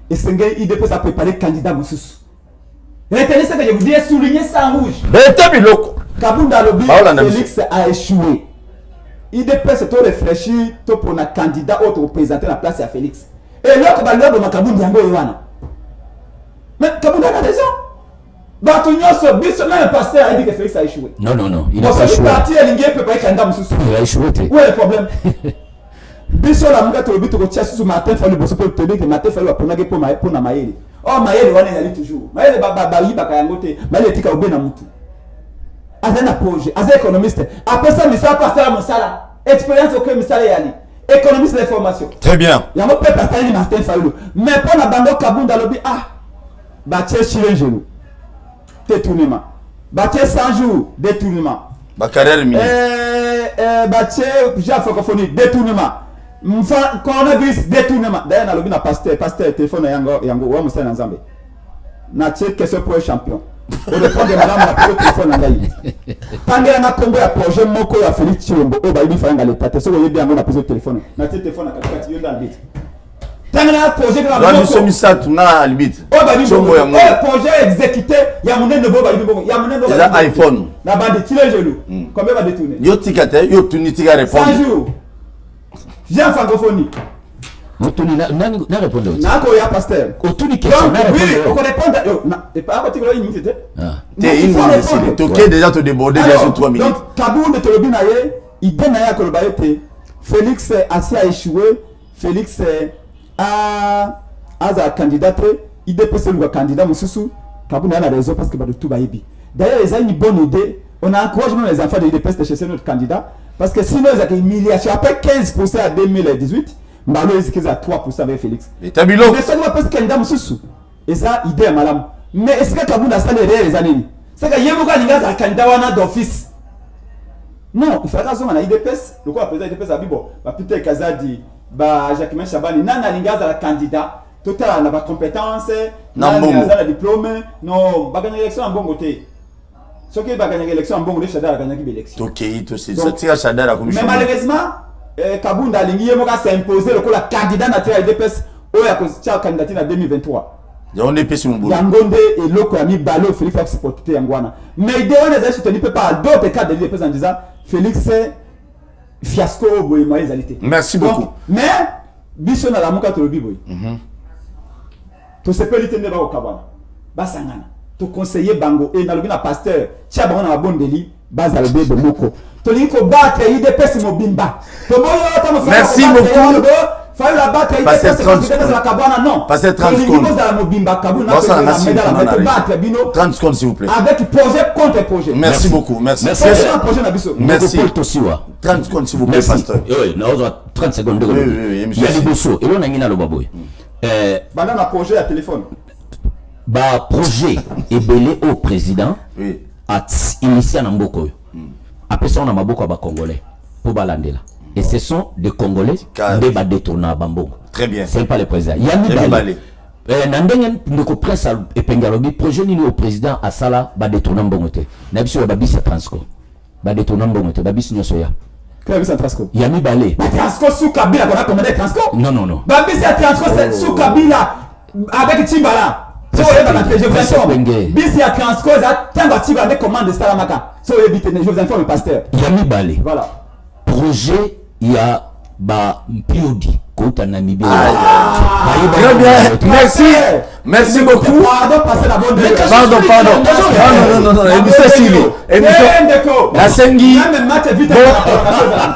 Et Sengé il dépose à préparer candidat Moussous. Retenez ça que je vous dis souligner ça en rouge. Beta biloko. Kabounde a lobby Félix a échoué. Il dépose tout réfléchir tout pour un candidat autre représenter la place à Félix. Et l'autre va l'autre de Kabounde yango wana. Mais Kabounde a raison. Batunyoso, biso même pasteur a dit que Félix a échoué. Non, il a pas échoué. Il a échoué. Où est le problème? Biso la mga to bito ko tia sous matin fallu bosso pour te dire que matin fallu apona ke pour na mayele. Oh mayele wana yali toujours. Mayele ba yi ba kayangote, mayele tika obena mutu. Azana projet, azana économiste. Après ça misa pasteur Mosala. Expérience au que misala yali. Économiste d'information. Très bien. Yango pe pasteur ni Martin Fayulu. Mais pour na bango Kabunda lobi batie chile genou. Détournement. Batie 100 jours, détournement. Bakarel mini. Batie j'ai francophonie, détournement. Mfa coronavirus, détournement. D'ailleurs, on a pasteur téléphone yango wa musa na Nzambe. Na tche question pour un champion. On dépend de madame la téléphone na ngai. Tangela na Congo ya projet moko ya Félix Tshilombo o ba ibi fanga l'état. Te so ko yebi yango na prise téléphone. Na tche téléphone na katikati yo dans vite. Tangela projet de la moko. Nous sommes ça tout na limite. O ba ibi projet exécuté ya munene bo ba ibi bo. Ya munene bo. La iPhone. La bande tire genou. Combien va détourner? Yo tikate, yo tuni tika répondre. 100 jours. J'ai en francophonie. Motuni na répondre. Na ko ya pasteur. Otuni question na répondre. Oui, on répond. Et pas à côté de une minute. T'es une minute. Toké déjà te déborder déjà sur 3 minutes. Donc Kabounde te lobi na ye, idée na ya ko loba yote. Félix a échoué. Félix a candidaté, il dépose le candidat Moussou. Kabounde a raison parce que ba de tout ba yebi. D'ailleurs, ils ont une bonne idée. On encourage même les enfants de l'IDPS de chercher notre candidat. Parce que sinon, ils ont une humiliation. Après 15% à 2018, Malo est à 3% avec Félix. Mais t'as bilo. Mais ça ne va pas se candidat Moussou. Et ça, idée à madame. Mais est-ce que Kabounde a ça les années? C'est que Yemoga Linga a un candidat d'office. Non, il faut raison à l'IDPS. Le quoi, le président de l'IDPS a dit bon, Peter Kazadi, Jacquemin Chabani, Nana Linga a un candidat. Total, n'a pas de compétences, n'a pas de diplôme, non, pas gagner l'élection en bon côté. Ce qui va gagner l'élection en bon côté, Chadar a gagné l'élection. Ok, c'est ça, tu as Chadar la commission. Mais malheureusement, Kabounda Lingi s'est imposé le candidat national de l'IDPS au candidature en 2023. On est payé sur mon boulot. Yangonde et l'autre a mis Balo, Félix a supporté Yangwana. Mais il ne s'est soutenu pas d'autres cas de l'IDPS en disant Félix c'est fiasco au réalité. Merci beaucoup. Mais, Bisson a la mouka to le biboy. To sepelite ne ba okabana basangana to conseiller bango et na lobina pasteur tia bango na bondeli bazal bebe moko to liko battre IDPS mobimba to boyo ta mo merci beaucoup fa la battre IDPS la kabana non passer 30 secondes la mobimba kabuna to battre bino 30 secondes s'il vous plaît avec projet contre projet. Merci beaucoup. Merci. Merci. 30 secondes s'il vous plaît pasteur. Oui, nous avons 30 secondes. Oui, monsieur. Il y a des bossos et on a ngina lo baboy. Banana projet à téléphone. Bah projet est belé au président. Oui. A initié en Mboko. Après ça on a maboko à Congolais pour balandela. Et ce sont des Congolais des bas détournés à Bambongo. Très bien. C'est pas le président. Yami Balé. Nandengen ndeko presse et pengalobi projet ni au président à sala bas détournés Mbongote. Nabiso babisi transco. Bas détournés Mbongote babisi nyosoya. Babisi transco. Yami Balé. Transco sous Kabila qu'on a commandé transco. Non. Babisi transco c'est sous Kabila avec Timbala. So je vous informe. Bisi a transco ça tamba Timbala avec commande de Salamaka. So je vous informe le pasteur. Yami Balé. Voilà. Projet il y a ba Mpiodi Kota Namibia. Très bien. Merci beaucoup. Pardon. Non. Émission Sylvie. La Sengi.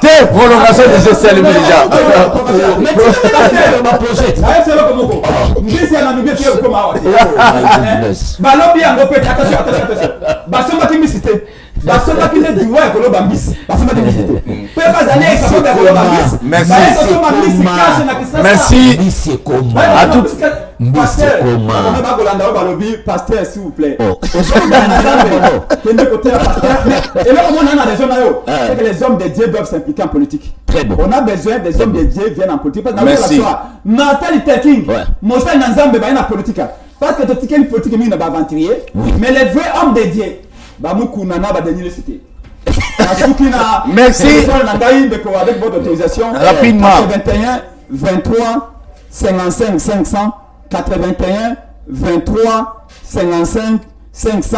T'es prolongation de gestion déjà. bisi ya namibia kia ukoma awa balobi yango pete attention basomba ki misite basomba ki ne duwa ekolo bambisi basomba ki misite pe bazali ekolo ekolo bambisi merci à tout pasteur bakolanda balobi pasteur s'il vous plaît et là comment on a des hommes c'est que les hommes de Dieu doivent s'impliquer en politique. Très bon. On a besoin des hommes de Dieu viennent en politique parce que merci Nathalie King Moussa Nanzambe ba na politique parce que tu une politique mi na ba aventurier mais les vrais hommes de Dieu ba mukuna na ba Daniel cité. Merci. Avec votre autorisation. Rapidement. 81 23 55 500 81 23 55 500.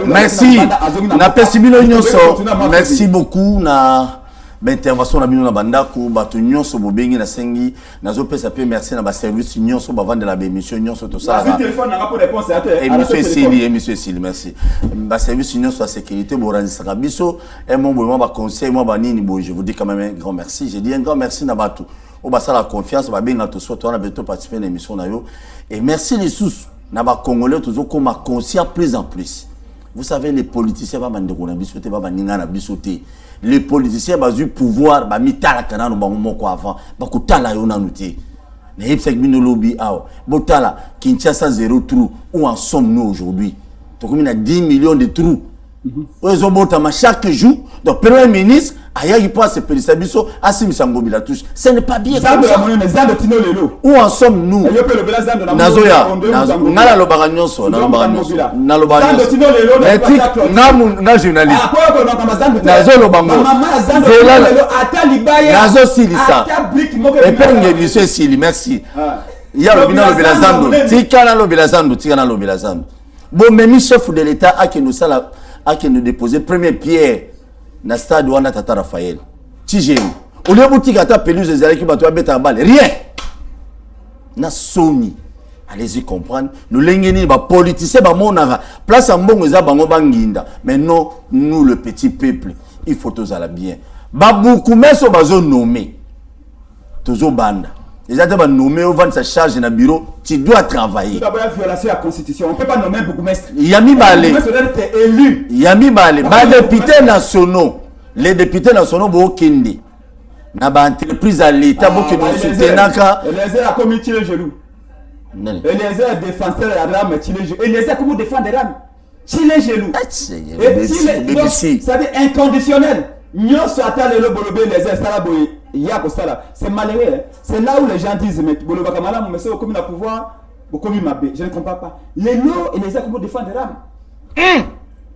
Merci. Merci beaucoup na intervention na bino na bandako bato nyonso bobengi na sengi nazo pesa pe merci na ba service nyonso ba vendre la émission nyonso to ça. Monsieur Sili merci. Ba service nyonso à sécurité bo rangisaka biso et mon bon ba conseil moi ba nini bo je vous dis quand même un grand merci. J'ai dit un grand merci na bato. O ba ça la confiance ba benga to so to na beto participer à l'émission na yo et merci les sous. Naba Congolais toujours comme conscient plus en plus. Vous savez les politiciens ba bandeko na bisoté ba baninga na bisoté. Les politiciens ba du pouvoir ba mitala kana no bango moko avant ba kutala yo na nuté. Na yepsek bino lobby aw. Botala Kinshasa 0 trou où en sommes-nous aujourd'hui? Donc on a 10 millions de trous. Ils ont botama chaque jour donc premier ministre aya qui passe Pelisabiso Assimi Sangobi la touche. Ce n'est pas bien comme ça. Où en sommes-nous? Nazoya, ngala lobaka nyonso, na lobaka nyonso. Na lobaka nyonso. Na journaliste. Nazo lobango. Nazo silisa. Epenge monsieur Sili, merci. Ya lobina lobela zando. Tika na lobela zando, tika na lobela zando. Bon même chef de l'État a que nous sala a que nous déposer première pierre na stade wana Tata Raphaël. Tigéru. Au lieu boutique ata pelouse ezali ki bato abeta balle. Rien. Na Sony. Allez-y comprendre. Nous lengeni ba politicien ba monara. Place en bongo za bango banginda. Mais non, nous le petit peuple, il faut tous aller bien. Ba beaucoup meso bazo nommé. Tozo banda. Les gens vont nommer au vent sa charge dans le bureau, tu dois travailler. D'abord, il y a violation de la Constitution. On ne peut pas nommer un bourgmestre. Yami Balé. Élu. Yami Balé. Les députés nationaux. Les députés nationaux, ils ont kende. Na ba entreprise à l'État, ils ont soutenaka. Eliezer a commis tirer le genou. Eliezer est défenseur de la rame, tirer le genou. Eliezer, comment défendre des rames? Tirer le genou. C'est-à-dire inconditionnel. C'est malheureux. C'est là où les gens disent mais comme pouvoir, je ne comprends pas. Les lots et les accords défendent des rames.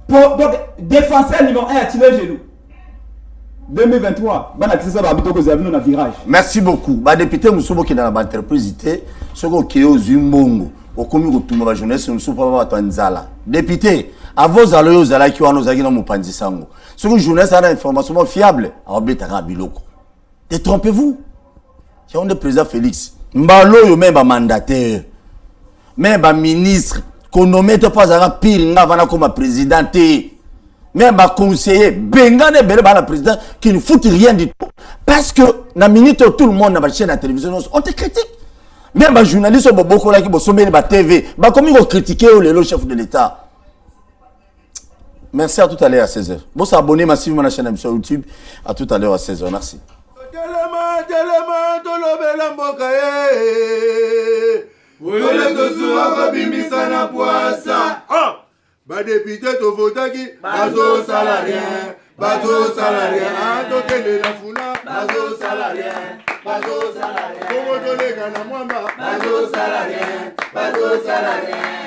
Donc, défenseur numéro 1 a tiré le genou. 2023, virage. Merci beaucoup. Ba député Moussoubo qui est dans l'entreprise, ce qui est aux Zimbongo, au commun de toute la jeunesse, nous sommes pas Tanzala. Député, à vos alliés qui ont nos agues dans mon pandisango. Ce que jeunesse a une information fiable, à Obetara Biloko. Détrompez-vous. Il y a un président Félix. Mbalo yo même mandataire. Même ministre. Qu'on nomme pas à pire, n'a comme président. Même conseiller. Bengane belle la président qui ne fout rien du tout. Parce que, na minute tout le monde n'a chaîne la télévision, on te critique. Même les journalistes beaucoup là qui vont sommer la TV. Comment ils vont critiquer le chef de l'État? Merci à tout à l'heure à 16h. Bon, s'abonner massivement à la chaîne sur YouTube. À tout à l'heure à 16h. Merci. Député to votaki bazo salarien bazo salarien tokende na funa bazo salarien komo tolega na mwamba bazo salarien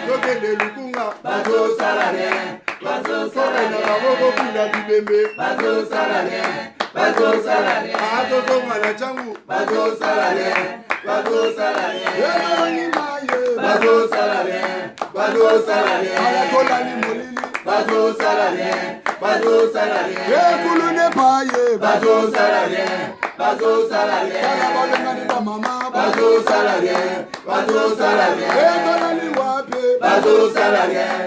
tokende lukunga bazo salarien na maboko kula bibembe bazo salarien atozonga na changu bazo salarien ayatolali molili bazo salarien ekulune paye bazo salarien kala balengani ba mama bazo salarien etolali wape bazo salarien